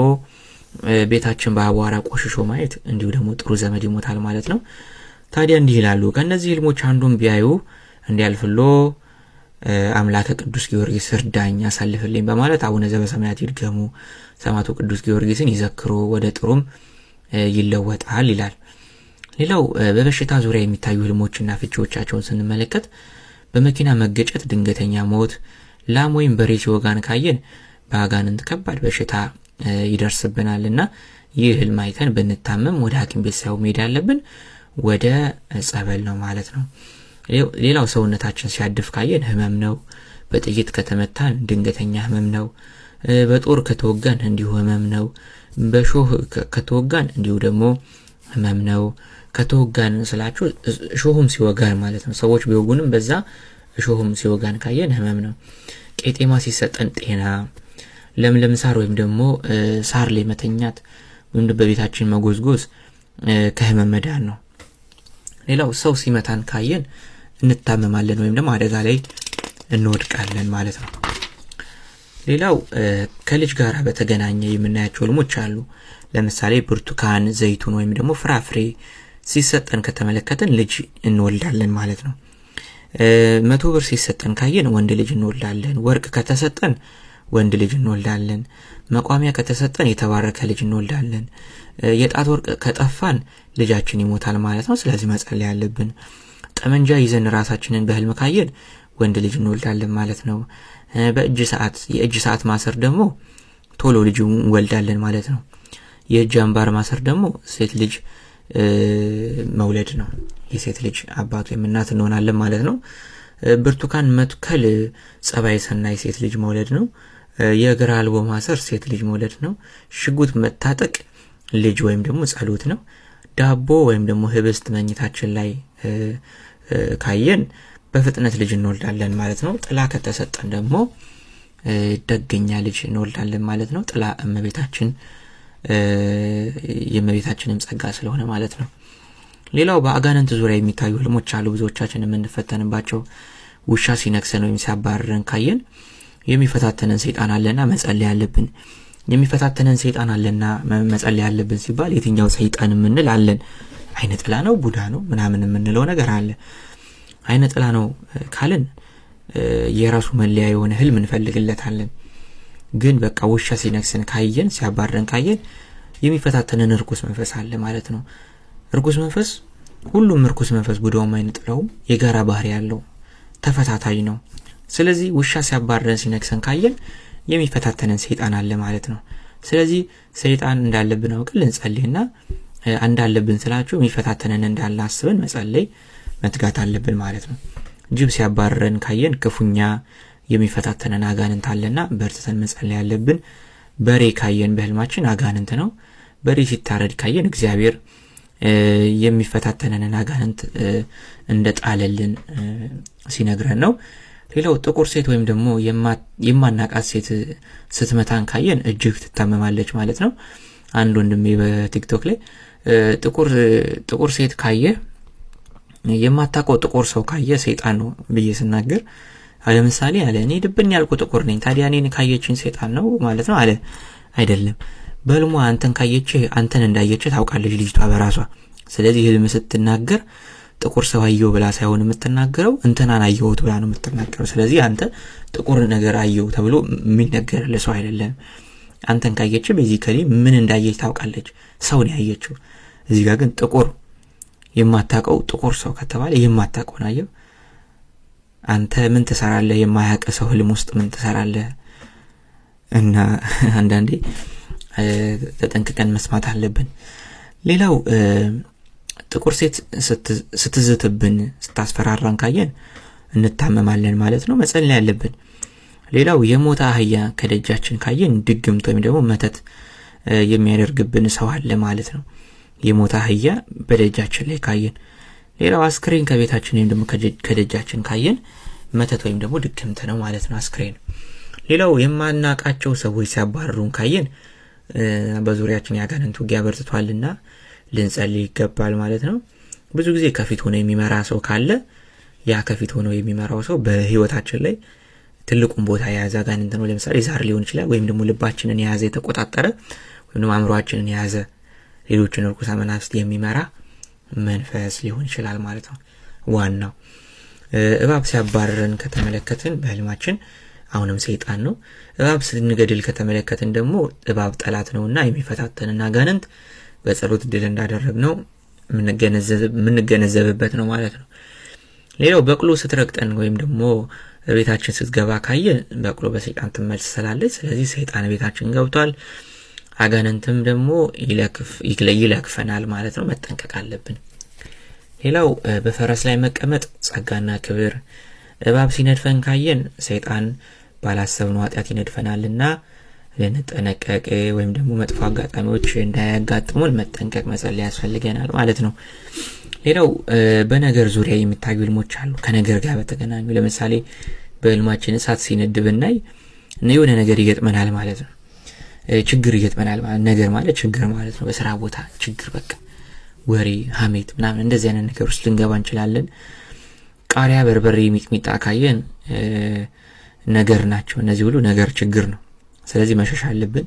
ቤታችን በአቧራ ቆሽሾ ማየት እንዲሁ ደግሞ ጥሩ ዘመድ ይሞታል ማለት ነው። ታዲያ እንዲህ ይላሉ፣ ከነዚህ ህልሞች አንዱን ቢያዩ እንዲያልፍሎ አምላከ ቅዱስ ጊዮርጊስ እርዳኝ አሳልፍልኝ በማለት አቡነ ዘበሰማያት ይድገሙ፣ ሰማዕቱ ቅዱስ ጊዮርጊስን ይዘክሩ፣ ወደ ጥሩም ይለወጣል ይላል። ሌላው በበሽታ ዙሪያ የሚታዩ ህልሞችና ፍቺዎቻቸውን ስንመለከት በመኪና መገጨት ድንገተኛ ሞት፣ ላም ወይም በሬ ሲወጋን ካየን በአጋንንት ከባድ በሽታ ይደርስብናልና ይህ ህልም አይተን ብንታመም ወደ ሐኪም ቤት ሳይሆን መሄድ ያለብን ወደ ጸበል ነው ማለት ነው። ሌላው ሰውነታችን ሲያድፍ ካየን ህመም ነው። በጥይት ከተመታን ድንገተኛ ህመም ነው። በጦር ከተወጋን እንዲሁ ህመም ነው። በሾህ ከተወጋን እንዲሁ ደግሞ ህመም ነው። ከተወጋን ስላችሁ ሾህም ሲወጋን ማለት ነው። ሰዎች ቢወጉንም በዛ ሾህም ሲወጋን ካየን ህመም ነው። ቄጤማ ሲሰጠን ጤና፣ ለምለም ሳር ወይም ደግሞ ሳር ላይ መተኛት ወይም በቤታችን መጎዝጎዝ ከህመም መዳን ነው። ሌላው ሰው ሲመታን ካየን እንታመማለን ወይም ደግሞ አደጋ ላይ እንወድቃለን ማለት ነው። ሌላው ከልጅ ጋር በተገናኘ የምናያቸው ህልሞች አሉ። ለምሳሌ ብርቱካን፣ ዘይቱን ወይም ደግሞ ፍራፍሬ ሲሰጠን ከተመለከተን ልጅ እንወልዳለን ማለት ነው። 100 ብር ሲሰጠን ካየን ወንድ ልጅ እንወልዳለን። ወርቅ ከተሰጠን ወንድ ልጅ እንወልዳለን። መቋሚያ ከተሰጠን የተባረከ ልጅ እንወልዳለን። የጣት ወርቅ ከጠፋን ልጃችን ይሞታል ማለት ነው። ስለዚህ መጸለይ ያለብን። ጠመንጃ ይዘን ራሳችንን በህልም ካየን ወንድ ልጅ እንወልዳለን ማለት ነው። የእጅ ሰዓት ማሰር ደግሞ ቶሎ ልጅ እንወልዳለን ማለት ነው። የእጅ አምባር ማሰር ደግሞ ሴት ልጅ መውለድ ነው። የሴት ልጅ አባት ወይም እናት እንሆናለን ማለት ነው። ብርቱካን መትከል ጸባይ ሰናይ ሴት ልጅ መውለድ ነው። የእግር አልቦ ማሰር ሴት ልጅ መውለድ ነው። ሽጉጥ መታጠቅ ልጅ ወይም ደግሞ ጸሎት ነው። ዳቦ ወይም ደግሞ ህብስት መኝታችን ላይ ካየን በፍጥነት ልጅ እንወልዳለን ማለት ነው። ጥላ ከተሰጠን ደግሞ ደገኛ ልጅ እንወልዳለን ማለት ነው። ጥላ የእመቤታችንም ጸጋ ስለሆነ ማለት ነው። ሌላው በአጋንንት ዙሪያ የሚታዩ ህልሞች አሉ፣ ብዙዎቻችን የምንፈተንባቸው። ውሻ ሲነክሰን ወይም ሲያባረረን ካየን የሚፈታተነን ሰይጣን አለና መጸለይ ያለብን። የሚፈታተነን ሰይጣን አለና መጸለይ ያለብን ሲባል የትኛው ሰይጣን የምንል አለን? አይነ ጥላ ነው፣ ቡዳ ነው ምናምን የምንለው ነገር አለ። አይነ ጥላ ነው ካልን የራሱ መለያ የሆነ ህልም እንፈልግለታለን። ግን በቃ ውሻ ሲነክሰን ካየን ሲያባረረን ካየን የሚፈታተነን ርኩስ መንፈስ አለ ማለት ነው። ርኩስ መንፈስ ሁሉም ርኩስ መንፈስ ቡዳውም አይነ ጥላውም የጋራ ባህሪ ያለው ተፈታታይ ነው። ስለዚህ ውሻ ሲያባረረን ሲነክሰን ካየን የሚፈታተነን ሰይጣን አለ ማለት ነው። ስለዚህ ሰይጣን እንዳለብን አውቀን እንጸልይና እንዳለብን ስላችሁ የሚፈታተነን እንዳለ አስበን መጸለይ መትጋት አለብን ማለት ነው። ጅብ ሲያባረረን ካየን ክፉኛ የሚፈታተነን አጋንንት አለና በርትተን መጸለይ ያለብን። በሬ ካየን በህልማችን አጋንንት ነው። በሬ ሲታረድ ካየን እግዚአብሔር የሚፈታተነንን አጋንንት እንደጣለልን ሲነግረን ነው። ሌላው ጥቁር ሴት ወይም ደግሞ የማናቃት ሴት ስትመታን ካየን እጅግ ትታመማለች ማለት ነው። አንድ ወንድሜ በቲክቶክ ላይ ጥቁር ሴት ካየ የማታውቀው ጥቁር ሰው ካየ ሰይጣን ነው ብዬ ስናገር ለምሳሌ አለ እኔ ድብን ያልኩ ጥቁር ነኝ ታዲያ እኔን ካየችኝ ሰይጣን ነው ማለት ነው አለ። አይደለም፣ በልሟ አንተን ካየችህ አንተን እንዳየችህ ታውቃለች ልጅቷ በራሷ። ስለዚህ ህልም ስትናገር ጥቁር ሰው አየው ብላ ሳይሆን የምትናገረው እንተናን አየው ብላ ነው የምትናገረው። ስለዚህ አንተ ጥቁር ነገር አየው ተብሎ የሚነገር ለሰው አይደለም። አንተን ካየችህ ቤዚካሊ ምን እንዳየች ታውቃለች፣ ሰው ነው ያየችው። እዚህ ጋር ግን ጥቁር የማታውቀው ጥቁር ሰው ከተባለ የማታውቀው ነው አየው። አንተ ምን ትሰራለህ? የማያውቅ ሰው ህልም ውስጥ ምን ትሰራለህ? እና አንዳንዴ ተጠንቅቀን መስማት አለብን። ሌላው ጥቁር ሴት ስትዝትብን ስታስፈራራን ካየን እንታመማለን ማለት ነው፣ መጸለይ ያለብን። ሌላው የሞተ አህያ ከደጃችን ካየን ድግምት ወይም ደግሞ መተት የሚያደርግብን ሰው አለ ማለት ነው። የሞተ አህያ በደጃችን ላይ ካየን። ሌላው አስክሬን ከቤታችን ወይም ደግሞ ከደጃችን ካየን መተት ወይም ደግሞ ድግምት ነው ማለት ነው አስክሬን። ሌላው የማናቃቸው ሰዎች ሲያባርሩን ካየን በዙሪያችን ያጋንንት ውጊያ በርትቷልና ልንጸልይ ይገባል ማለት ነው። ብዙ ጊዜ ከፊት ሆኖ የሚመራ ሰው ካለ ያ ከፊት ሆኖ የሚመራው ሰው በህይወታችን ላይ ትልቁን ቦታ የያዘ አጋንንት ነው። ለምሳሌ ዛር ሊሆን ይችላል፣ ወይም ደግሞ ልባችንን የያዘ የተቆጣጠረ፣ ወይም ደግሞ አእምሮአችንን የያዘ ሌሎችን ርኩሳን መናፍስት የሚመራ መንፈስ ሊሆን ይችላል ማለት ነው። ዋናው እባብ ሲያባረረን ከተመለከትን በህልማችን አሁንም ሰይጣን ነው። እባብ ስንገድል ከተመለከትን ደግሞ እባብ ጠላት ነውና የሚፈታተንና አጋንንት በጸሎት ድል እንዳደረግነው የምንገነዘብበት ነው ማለት ነው። ሌላው በቅሎ ስትረግጠን ወይም ደግሞ ቤታችን ስትገባ ካየን በቅሎ በሰይጣን ትመልሰላለች። ስለዚህ ሰይጣን ቤታችን ገብቷል። አጋንንትም ደግሞ ይለክፈናል ማለት ነው። መጠንቀቅ አለብን። ሌላው በፈረስ ላይ መቀመጥ ጸጋና ክብር። እባብ ሲነድፈን ካየን ሰይጣን ባላሰብነው ኃጢአት ይነድፈናልና ልንጠነቀቅ ወይም ደግሞ መጥፎ አጋጣሚዎች እንዳያጋጥሙን መጠንቀቅ መጸለይ ያስፈልገናል ማለት ነው። ሌላው በነገር ዙሪያ የሚታዩ ህልሞች አሉ ከነገር ጋር በተገናኙ። ለምሳሌ በህልማችን እሳት ሲነድ ብናይ የሆነ ነገር ይገጥመናል ማለት ነው። ችግር ይገጥመናል ማለት ነገር ማለት ችግር ማለት ነው። በስራ ቦታ ችግር፣ በቃ ወሬ፣ ሀሜት ምናምን እንደዚህ አይነት ነገር ውስጥ ልንገባ እንችላለን። ቃሪያ፣ በርበሬ፣ ሚጥሚጣ ካየን ነገር ናቸው። እነዚህ ሁሉ ነገር ችግር ነው። ስለዚህ መሸሽ አለብን።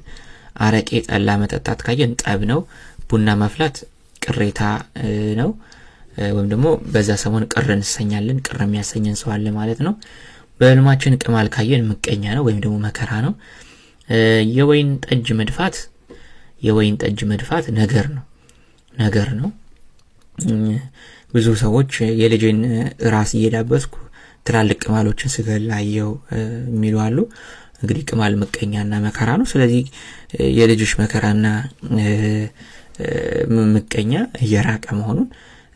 አረቄ፣ ጠላ መጠጣት ካየን ጠብ ነው። ቡና ማፍላት ቅሬታ ነው፣ ወይም ደግሞ በዛ ሰሞን ቅር እንሰኛለን፣ ቅር የሚያሰኘን ሰው አለ ማለት ነው። በህልማችን ቅማል ካየን ምቀኛ ነው ወይም ደግሞ መከራ ነው። የወይን ጠጅ መድፋት ነገር ነው። ብዙ ሰዎች የልጅን ራስ እየዳበስኩ ትላልቅ ቅማሎችን ስገላየው የሚሉ አሉ። እንግዲህ ቅማል ምቀኛና መከራ ነው። ስለዚህ የልጅሽ መከራና ምቀኛ እየራቀ መሆኑን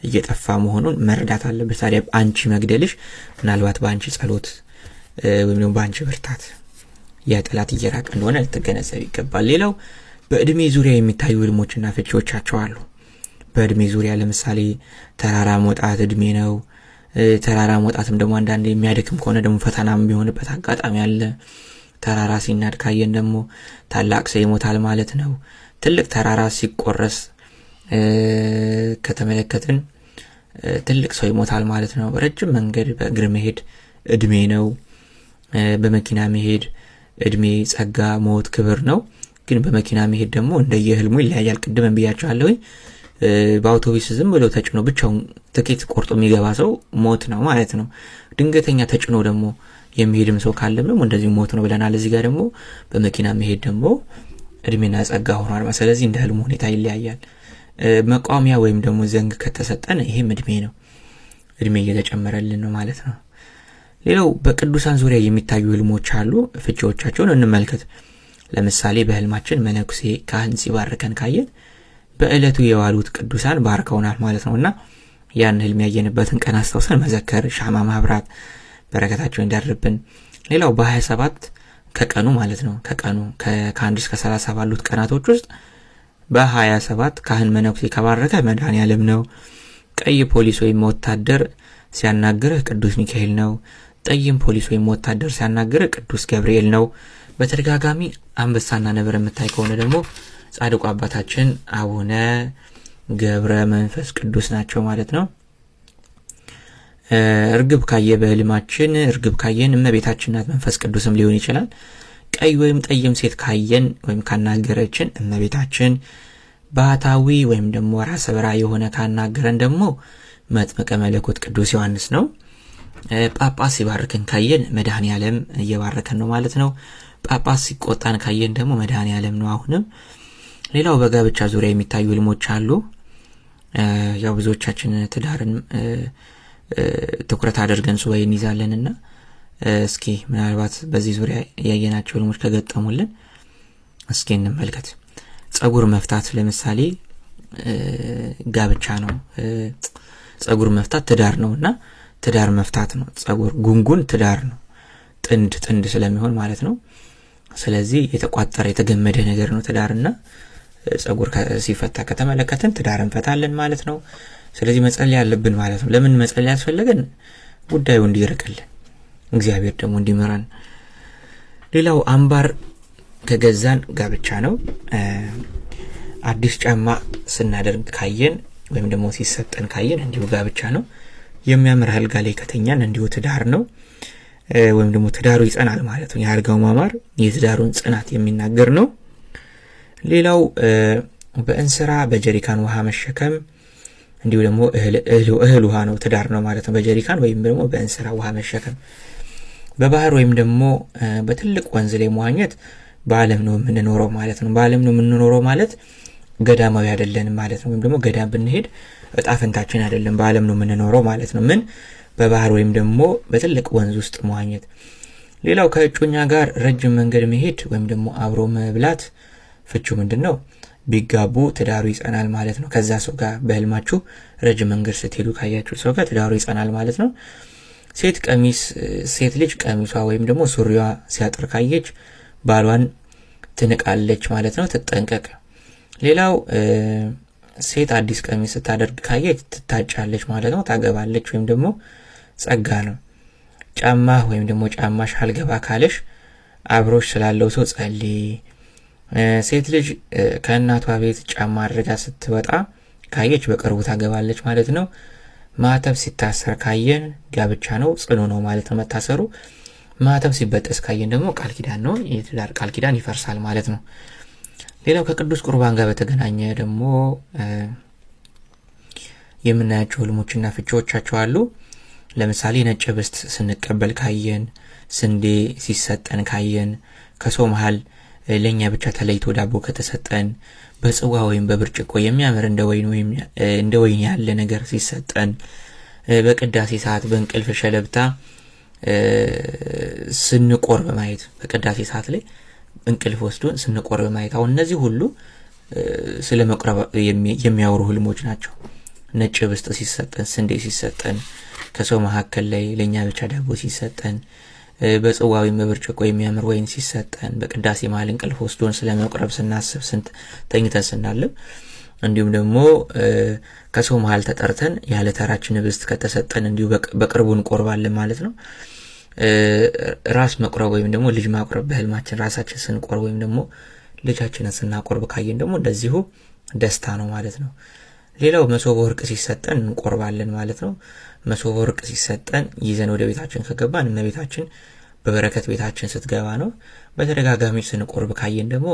እየጠፋ መሆኑን መረዳት አለበት። ታዲያ አንቺ መግደልሽ ምናልባት በአንቺ ጸሎት ወይም ደግሞ በአንቺ ብርታት ያ ጠላት እየራቀ እንደሆነ ልትገነዘብ ይገባል። ሌላው በእድሜ ዙሪያ የሚታዩ ህልሞችና ፍቺዎቻቸው አሉ። በእድሜ ዙሪያ ለምሳሌ ተራራ መውጣት እድሜ ነው። ተራራ መውጣትም ደግሞ አንዳንዴ የሚያደክም ከሆነ ደግሞ ፈተናም ቢሆንበት አጋጣሚ አለ። ተራራ ሲናድ ካየን ደግሞ ታላቅ ሰው ይሞታል ማለት ነው። ትልቅ ተራራ ሲቆረስ ከተመለከትን ትልቅ ሰው ይሞታል ማለት ነው። ረጅም መንገድ በእግር መሄድ እድሜ ነው። በመኪና መሄድ እድሜ፣ ጸጋ፣ ሞት፣ ክብር ነው። ግን በመኪና መሄድ ደግሞ እንደየህልሙ ይለያያል። ቅድም ብያቸዋለሁ። በአውቶቡስ ዝም ብሎ ተጭኖ ብቻውን ትኬት ቆርጦ የሚገባ ሰው ሞት ነው ማለት ነው። ድንገተኛ ተጭኖ ደግሞ የሚሄድም ሰው ካለም ደግሞ እንደዚህ ሞት ነው ብለናል። እዚህ ጋር ደግሞ በመኪና መሄድ ደግሞ እድሜና ጸጋ ሆኗል። ስለዚህ እንደ ህልሙ ሁኔታ ይለያያል። መቋሚያ ወይም ደግሞ ዘንግ ከተሰጠን ይሄም እድሜ ነው። እድሜ እየተጨመረልን ነው ማለት ነው። ሌላው በቅዱሳን ዙሪያ የሚታዩ ህልሞች አሉ። ፍቺዎቻቸውን እንመልከት። ለምሳሌ በህልማችን መነኩሴ ካህን ሲባርከን ካየን በእለቱ የዋሉት ቅዱሳን ባርከውናል ማለት ነውና ያን ህልም ያየንበትን ቀን አስተውሰን መዘከር፣ ሻማ ማብራት፣ በረከታቸው እንዲያርብን። ሌላው በ27 ከቀኑ ማለት ነው ከቀኑ ከ1 እስከ 30 ባሉት ቀናቶች ውስጥ በ27 ካህን መነኩሴ ከባረከ መድኃኔዓለም ነው። ቀይ ፖሊስ ወይም ወታደር ሲያናግርህ ቅዱስ ሚካኤል ነው። ጠይም ፖሊስ ወይም ወታደር ሲያናግርህ ቅዱስ ገብርኤል ነው። በተደጋጋሚ አንበሳና ነብር የምታይ ከሆነ ደግሞ ጻድቁ አባታችን አቡነ ገብረ መንፈስ ቅዱስ ናቸው ማለት ነው። እርግብ ካየ በህልማችን እርግብ ካየን እመቤታችን ናት፣ መንፈስ ቅዱስም ሊሆን ይችላል። ቀይ ወይም ጠይም ሴት ካየን ወይም ካናገረችን እመቤታችን፣ ባህታዊ ወይም ደግሞ ራሰ በራ የሆነ ካናገረን ደግሞ መጥምቀ መለኮት ቅዱስ ዮሐንስ ነው። ጳጳስ ሲባርከን ካየን መድኃኔዓለም እየባረከን ነው ማለት ነው። ጳጳስ ሲቆጣን ካየን ደግሞ መድኃኔዓለም ነው። አሁንም ሌላው በጋብቻ ዙሪያ የሚታዩ ህልሞች አሉ። ያው ብዙዎቻችን ትዳርን ትኩረት አድርገን ሱባኤ እንይዛለንና እስኪ ምናልባት በዚህ ዙሪያ ያየናቸው ህልሞች ከገጠሙልን እስኪ እንመልከት። ጸጉር መፍታት ለምሳሌ ጋብቻ ነው። ጸጉር መፍታት ትዳር ነውና ትዳር መፍታት ነው። ጸጉር ጉንጉን ትዳር ነው፣ ጥንድ ስለሚሆን ማለት ነው። ስለዚህ የተቋጠረ የተገመደ ነገር ነው ትዳርና ጸጉር ሲፈታ ከተመለከተን ትዳር እንፈታለን ማለት ነው። ስለዚህ መጸለይ ያለብን ማለት ነው። ለምን መጸለይ ያስፈልገን? ጉዳዩ እንዲርቅልን፣ እግዚአብሔር ደግሞ እንዲመራን። ሌላው አምባር ከገዛን ጋብቻ ነው። አዲስ ጫማ ስናደርግ ካየን ወይም ደግሞ ሲሰጠን ካየን እንዲሁ ጋብቻ ነው። የሚያምር አልጋ ላይ ከተኛን እንዲሁ ትዳር ነው፣ ወይም ደግሞ ትዳሩ ይጸናል ማለት ነው። የአልጋው ማማር የትዳሩን ጽናት የሚናገር ነው። ሌላው በእንስራ በጀሪካን ውሃ መሸከም እንዲሁ ደግሞ እህል ውሃ ነው፣ ትዳር ነው ማለት ነው። በጀሪካን ወይም ደግሞ በእንስራ ውሃ መሸከም። በባህር ወይም ደግሞ በትልቅ ወንዝ ላይ መዋኘት በዓለም ነው የምንኖረው ማለት ነው። በዓለም ነው የምንኖረው ማለት ገዳማዊ አይደለንም ማለት ነው። ወይም ደግሞ ገዳም ብንሄድ እጣ ፈንታችን አይደለም፣ በዓለም ነው የምንኖረው ማለት ነው። ምን በባህር ወይም ደግሞ በትልቅ ወንዝ ውስጥ መዋኘት። ሌላው ከእጮኛ ጋር ረጅም መንገድ መሄድ ወይም ደግሞ አብሮ መብላት ፍቹ ምንድነው? ቢጋቡ ትዳሩ ይጸናል ማለት ነው። ከዛ ሰው ጋር በህልማችሁ ረጅም መንገድ ስትሄዱ ካያችሁ ሰው ጋር ትዳሩ ይጸናል ማለት ነው። ሴት ልጅ ቀሚሷ ወይም ደግሞ ሱሪዋ ሲያጥር ካየች ባሏን ትንቃለች ማለት ነው። ትጠንቀቅ። ሌላው ሴት አዲስ ቀሚስ ስታደርግ ካየች ትታጫለች ማለት ነው። ታገባለች ወይም ደግሞ ጸጋ ነው። ጫማ ወይም ደግሞ ጫማሽ አልገባ ካለሽ አብሮሽ ስላለው ሰው ጸልይ። ሴት ልጅ ከእናቷ ቤት ጫማ አድርጋ ስትወጣ ካየች በቅርቡ ታገባለች ማለት ነው። ማተብ ሲታሰር ካየን ጋብቻ ነው፣ ጽኑ ነው ማለት ነው መታሰሩ። ማተብ ሲበጠስ ካየን ደግሞ ቃል ኪዳን ነው፣ የትዳር ቃል ኪዳን ይፈርሳል ማለት ነው። ሌላው ከቅዱስ ቁርባን ጋር በተገናኘ ደግሞ የምናያቸው ህልሞችና ፍቺዎቻቸው አሉ። ለምሳሌ ነጭ ህብስት ስንቀበል ካየን፣ ስንዴ ሲሰጠን ካየን፣ ከሰው መሃል ለኛ ብቻ ተለይቶ ዳቦ ከተሰጠን፣ በጽዋ ወይም በብርጭቆ የሚያምር እንደ ወይን ያለ ነገር ሲሰጠን፣ በቅዳሴ ሰዓት በእንቅልፍ ሸለብታ ስንቆርብ ማየት፣ በቅዳሴ ሰዓት ላይ እንቅልፍ ወስዶን ስንቆርብ ማየት። አሁን እነዚህ ሁሉ ስለ መቁረብ የሚያወሩ ህልሞች ናቸው። ነጭ ህብስት ሲሰጠን፣ ስንዴ ሲሰጠን፣ ከሰው መካከል ላይ ለኛ ብቻ ዳቦ ሲሰጠን፣ በጽዋ ወይም በብርጭቆ የሚያምር ወይን ሲሰጠን፣ በቅዳሴ መሃል እንቅልፍ ወስዶን ስለ መቁረብ ስናስብ ተኝተን ስናልም፣ እንዲሁም ደግሞ ከሰው መሃል ተጠርተን ያለ ተራችን ህብስት ከተሰጠን እንዲሁ በቅርቡ እንቆርባለን ማለት ነው። ራስ መቁረብ ወይም ደግሞ ልጅ ማቁረብ በህልማችን ራሳችን ስንቆርብ ወይም ደግሞ ልጃችንን ስናቆርብ ካየን ደግሞ እንደዚሁ ደስታ ነው ማለት ነው። ሌላው መሶበ ወርቅ ሲሰጠን እንቆርባለን ማለት ነው። መሶበ ወርቅ ሲሰጠን ይዘን ወደ ቤታችን ከገባን እመቤታችን በበረከት ቤታችን ስትገባ ነው። በተደጋጋሚ ስንቆርብ ካየን ደግሞ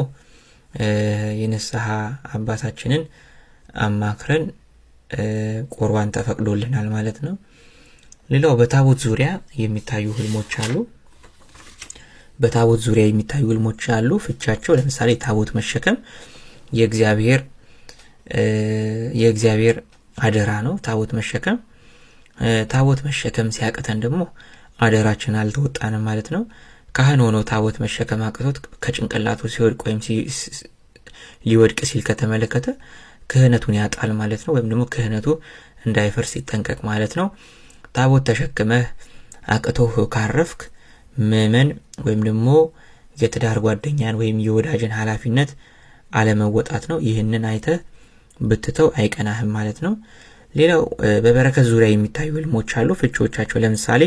የንስሐ አባታችንን አማክረን ቁርባን ተፈቅዶልናል ማለት ነው። ሌላው በታቦት ዙሪያ የሚታዩ ህልሞች አሉ። በታቦት ዙሪያ የሚታዩ ህልሞች አሉ። ፍቻቸው ለምሳሌ ታቦት መሸከም የእግዚአብሔር አደራ ነው። ታቦት መሸከም ሲያቅተን ደግሞ አደራችን አልተወጣንም ማለት ነው። ካህን ሆኖ ታቦት መሸከም አቅቶት ከጭንቅላቱ ሲወድቅ ወይም ሊወድቅ ሲል ከተመለከተ ክህነቱን ያጣል ማለት ነው። ወይም ደግሞ ክህነቱ እንዳይፈርስ ይጠንቀቅ ማለት ነው። ታቦት ተሸክመህ አቅቶህ ካረፍክ ምእመን ወይም ደግሞ የትዳር ጓደኛን ወይም የወዳጅን ኃላፊነት አለመወጣት ነው። ይህንን አይተህ ብትተው አይቀናህም ማለት ነው። ሌላው በበረከት ዙሪያ የሚታዩ ህልሞች አሉ። ፍቺዎቻቸው ለምሳሌ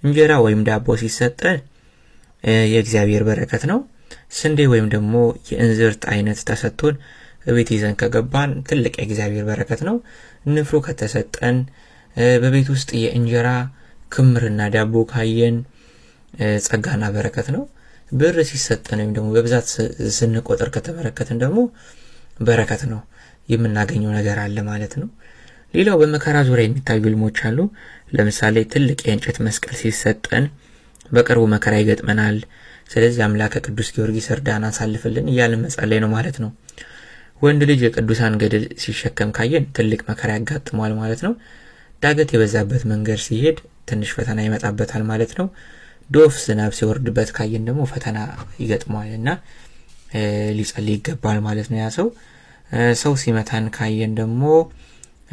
እንጀራ ወይም ዳቦ ሲሰጠን የእግዚአብሔር በረከት ነው። ስንዴ ወይም ደግሞ የእንዝርት አይነት ተሰጥቶን በቤት ይዘን ከገባን ትልቅ የእግዚአብሔር በረከት ነው። ንፍሮ ከተሰጠን በቤት ውስጥ የእንጀራ ክምርና ዳቦ ካየን ጸጋና በረከት ነው። ብር ሲሰጠን ወይም ደግሞ በብዛት ስንቆጥር ከተበረከትን ደግሞ በረከት ነው፣ የምናገኘው ነገር አለ ማለት ነው። ሌላው በመከራ ዙሪያ የሚታዩ ህልሞች አሉ። ለምሳሌ ትልቅ የእንጨት መስቀል ሲሰጠን በቅርቡ መከራ ይገጥመናል፣ ስለዚህ አምላከ ቅዱስ ጊዮርጊስ እርዳን አሳልፍልን እያልን መጸለይ ነው ማለት ነው። ወንድ ልጅ የቅዱሳን ገድል ሲሸከም ካየን ትልቅ መከራ ያጋጥመዋል ማለት ነው። ዳገት የበዛበት መንገድ ሲሄድ ትንሽ ፈተና ይመጣበታል ማለት ነው። ዶፍ ዝናብ ሲወርድበት ካየን ደግሞ ፈተና ይገጥመዋልና ሊጸልይ ይገባል ማለት ነው። ያ ሰው ሲመታን ካየን ደግሞ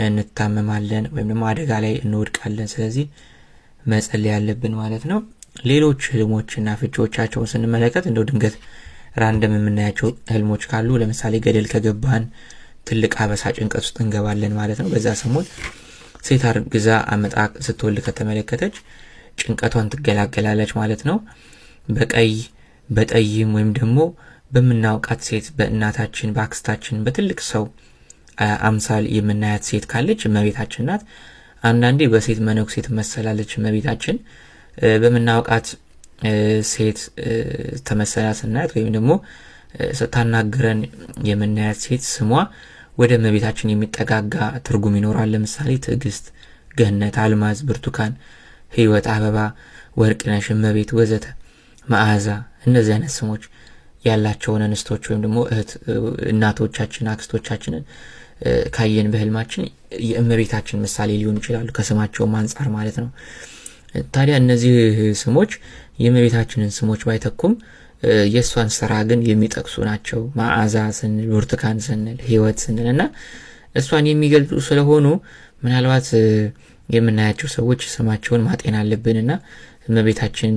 እንታመማለን ወይም ደግሞ አደጋ ላይ እንወድቃለን፣ ስለዚህ መጸለይ ያለብን ማለት ነው። ሌሎች ህልሞችና ፍቺዎቻቸውን ስንመለከት እንደው ድንገት ራንደም የምናያቸው ህልሞች ካሉ ለምሳሌ ገደል ከገባን ትልቅ አበሳ ጭንቀት ውስጥ እንገባለን ማለት ነው። በዛ ሰሞን ሴት አርግዛ አመጣ ስትወልድ ከተመለከተች ጭንቀቷን ትገላገላለች ማለት ነው። በቀይ በጠይም ወይም ደግሞ በምናውቃት ሴት በእናታችን በአክስታችን በትልቅ ሰው አምሳል የምናያት ሴት ካለች እመቤታችን ናት። አንዳንዴ በሴት መነኩሴ ትመሰላለች እመቤታችን። በምናውቃት ሴት ተመሰላ ስናያት ወይም ደግሞ ስታናግረን የምናያት ሴት ስሟ ወደ እመቤታችን የሚጠጋጋ ትርጉም ይኖራል። ለምሳሌ ትዕግስት፣ ገነት፣ አልማዝ፣ ብርቱካን፣ ህይወት፣ አበባ፣ ወርቅነሽ፣ እመቤት ወዘተ፣ መዓዛ እነዚህ አይነት ስሞች ያላቸውን እንስቶች ወይም ደግሞ እናቶቻችን አክስቶቻችንን ካየን በህልማችን የእመቤታችን ምሳሌ ሊሆኑ ይችላሉ ከስማቸውም አንጻር ማለት ነው። ታዲያ እነዚህ ስሞች የእመቤታችንን ስሞች ባይተኩም የእሷን ስራ ግን የሚጠቅሱ ናቸው። መዓዛ ስንል፣ ብርቱካን ስንል፣ ህይወት ስንል እና እሷን የሚገልጹ ስለሆኑ ምናልባት የምናያቸው ሰዎች ስማቸውን ማጤን አለብንና እመቤታችን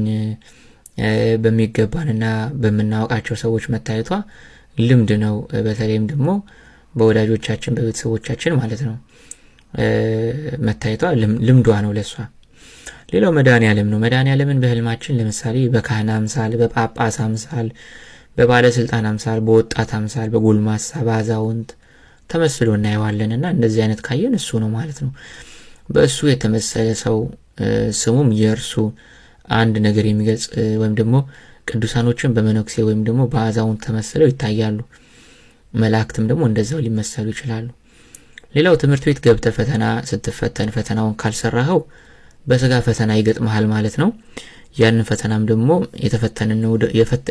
በሚገባንና በምናውቃቸው ሰዎች መታየቷ ልምድ ነው። በተለይም ደግሞ በወዳጆቻችን በቤተሰቦቻችን ማለት ነው መታየቷ ልምዷ ነው ለሷ። ሌላው መድኃኔዓለም ነው። መድኃኔዓለምን በህልማችን ለምሳሌ በካህን አምሳል፣ በጳጳስ አምሳል፣ በባለስልጣን አምሳል፣ በወጣት አምሳል፣ በጎልማሳ በአዛውንት ተመስሎ እናየዋለንና እንደዚህ አይነት ካየን እሱ ነው ማለት ነው። በእሱ የተመሰለ ሰው ስሙም የእርሱ አንድ ነገር የሚገልጽ ወይም ደግሞ ቅዱሳኖችን በመነኩሴ ወይም ደግሞ በአዛውንት ተመስለው ይታያሉ። መላእክትም ደግሞ እንደዛው ሊመሰሉ ይችላሉ። ሌላው ትምህርት ቤት ገብተህ ፈተና ስትፈተን ፈተናውን ካልሰራኸው በስጋ ፈተና ይገጥመሃል ማለት ነው። ያንን ፈተናም ደግሞ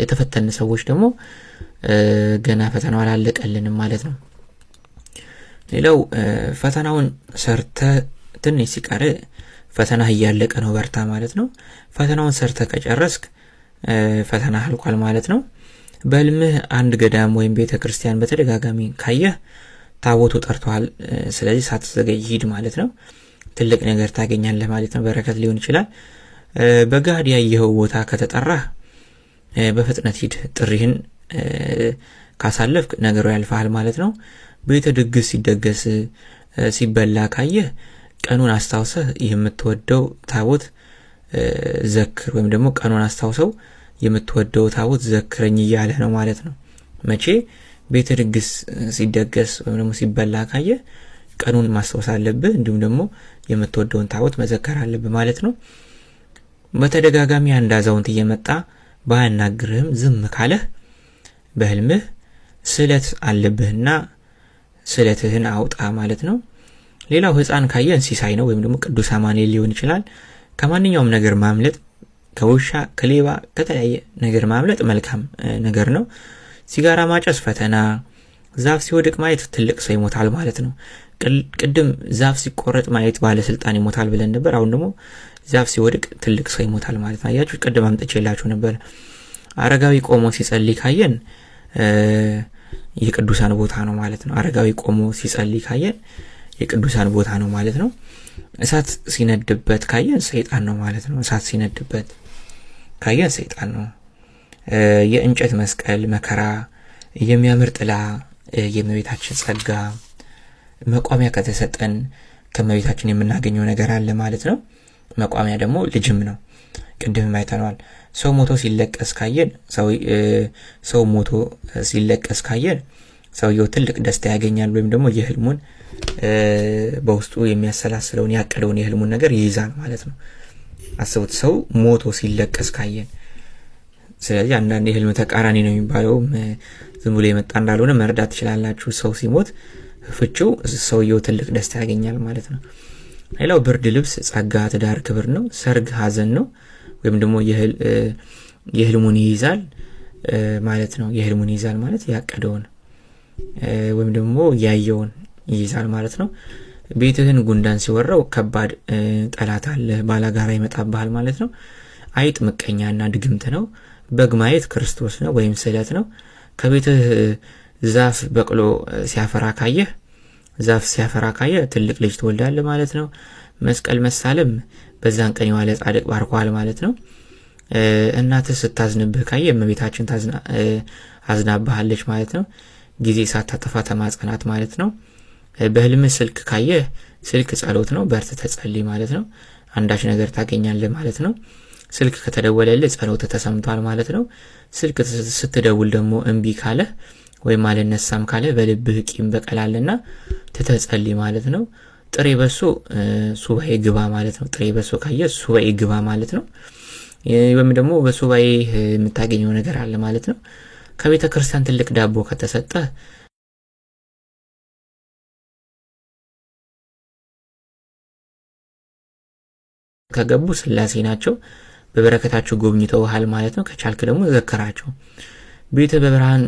የተፈተን ሰዎች ደግሞ ገና ፈተናው አላለቀልንም ማለት ነው። ሌላው ፈተናውን ሰርተ ትንሽ ሲቀር ፈተና እያለቀ ነው በርታ ማለት ነው። ፈተናውን ሰርተ ከጨረስክ ፈተና አልቋል ማለት ነው። በህልምህ አንድ ገዳም ወይም ቤተክርስቲያን በተደጋጋሚ ካየህ ታቦቱ ጠርቷል፣ ስለዚህ ሳትዘገይ ሂድ ማለት ነው። ትልቅ ነገር ታገኛለህ ማለት ነው። በረከት ሊሆን ይችላል። በጋድ ያየኸው ቦታ ከተጠራህ በፍጥነት ሂድ። ጥሪህን ካሳለፍክ ነገሩ ያልፋል ማለት ነው። ቤተ ድግስ ሲደገስ ሲበላ ካየህ ቀኑን አስታውሰህ የምትወደው ታቦት ዘክር ወይም ደግሞ ቀኑን አስታውሰው የምትወደው ታቦት ዘክረኝ እያለ ነው ማለት ነው። መቼ ቤተ ድግስ ሲደገስ ወይም ደግሞ ሲበላ ካየህ ቀኑን ማስታወስ አለብህ፣ እንዲሁም ደግሞ የምትወደውን ታቦት መዘከር አለብህ ማለት ነው። በተደጋጋሚ አንድ አዛውንት እየመጣ ባያናግርህም ዝም ካለህ በህልምህ ስለት አለብህና ስለትህን አውጣ ማለት ነው። ሌላው ህፃን ካየን ሲሳይ ነው ወይም ደግሞ ቅዱስ አማኑኤል ሊሆን ይችላል። ከማንኛውም ነገር ማምለጥ፣ ከውሻ ከሌባ ከተለያየ ነገር ማምለጥ መልካም ነገር ነው። ሲጋራ ማጨስ ፈተና፣ ዛፍ ሲወድቅ ማየት ትልቅ ሰው ይሞታል ማለት ነው። ቅድም ዛፍ ሲቆረጥ ማየት ባለስልጣን ይሞታል ብለን ነበር። አሁን ደግሞ ዛፍ ሲወድቅ ትልቅ ሰው ይሞታል ማለት ነው። አያችሁ ቅድም አምጥቼላችሁ ነበር። አረጋዊ ቆሞ ሲጸልይ ካየን የቅዱሳን ቦታ ነው ማለት ነው። አረጋዊ ቆሞ ሲጸልይ ካየን የቅዱሳን ቦታ ነው ማለት ነው። እሳት ሲነድበት ካየን ሰይጣን ነው ማለት ነው። እሳት ሲነድበት ካየን ሰይጣን ነው። የእንጨት መስቀል መከራ የሚያምር ጥላ የእመቤታችን ጸጋ መቋሚያ ከተሰጠን ከእመቤታችን የምናገኘው ነገር አለ ማለት ነው። መቋሚያ ደግሞ ልጅም ነው። ቅድም አይተነዋል። ሰው ሞቶ ሲለቀስ ካየን ሰው ሞቶ ሲለቀስ ካየን ሰውየው ትልቅ ደስታ ያገኛል፣ ወይም ደግሞ የህልሙን በውስጡ የሚያሰላስለውን ያቀደውን የህልሙን ነገር ይይዛል ማለት ነው። አስቡት፣ ሰው ሞቶ ሲለቀስ ካየን። ስለዚህ አንዳንድ የህልም ተቃራኒ ነው የሚባለው ዝም ብሎ የመጣ እንዳልሆነ መረዳት ትችላላችሁ። ሰው ሲሞት ፍቺው ሰውየው ትልቅ ደስታ ያገኛል ማለት ነው። ሌላው ብርድ ልብስ ጸጋ፣ ትዳር፣ ክብር ነው። ሰርግ ሐዘን ነው፣ ወይም ደግሞ የህልሙን ይይዛል ማለት ነው። የህልሙን ይይዛል ማለት ያቀደውን ወይም ደግሞ ያየውን ይይዛል ማለት ነው። ቤትህን ጉንዳን ሲወራው ከባድ ጠላት አለ፣ ባላጋራ ይመጣብሃል ማለት ነው። አይጥ ምቀኛና ድግምት ነው። በግ ማየት ክርስቶስ ነው ወይም ስዕለት ነው። ከቤትህ ዛፍ በቅሎ ሲያፈራ ካየህ ትልቅ ልጅ ትወልዳለህ ማለት ነው። መስቀል መሳለም በዛን ቀን የዋለ ጻድቅ ባርኳል ማለት ነው። እናትህ ስታዝንብህ ካየህ እመቤታችን አዝናብሃለች ማለት ነው። ጊዜ ሳታጠፋ ተማጸናት ማለት ነው። በህልም ስልክ ካየህ ስልክ ጸሎት ነው፣ በርትተህ ጸልይ ማለት ነው። አንዳች ነገር ታገኛለህ ማለት ነው። ስልክ ከተደወለልህ ጸሎት ተሰምቷል ማለት ነው። ስልክ ስትደውል ደግሞ እምቢ ካለ ወይም አልነሳም ካለ በልብህ ቂም በቀላልና ትተጸልይ ማለት ነው። ጥሬ በሶ ሱባኤ ግባ ማለት ነው። ጥሬ በሶ ካየህ ሱባኤ ግባ ማለት ነው። ወይም ደግሞ በሱባኤ የምታገኘው ነገር አለ ማለት ነው። ከቤተ ክርስቲያን ትልቅ ዳቦ ከተሰጠ ከገቡ ስላሴ ናቸው፣ በበረከታቸው ጎብኝተውሃል ማለት ነው። ከቻልክ ደግሞ ዘከራቸው። ቤተ በብርሃን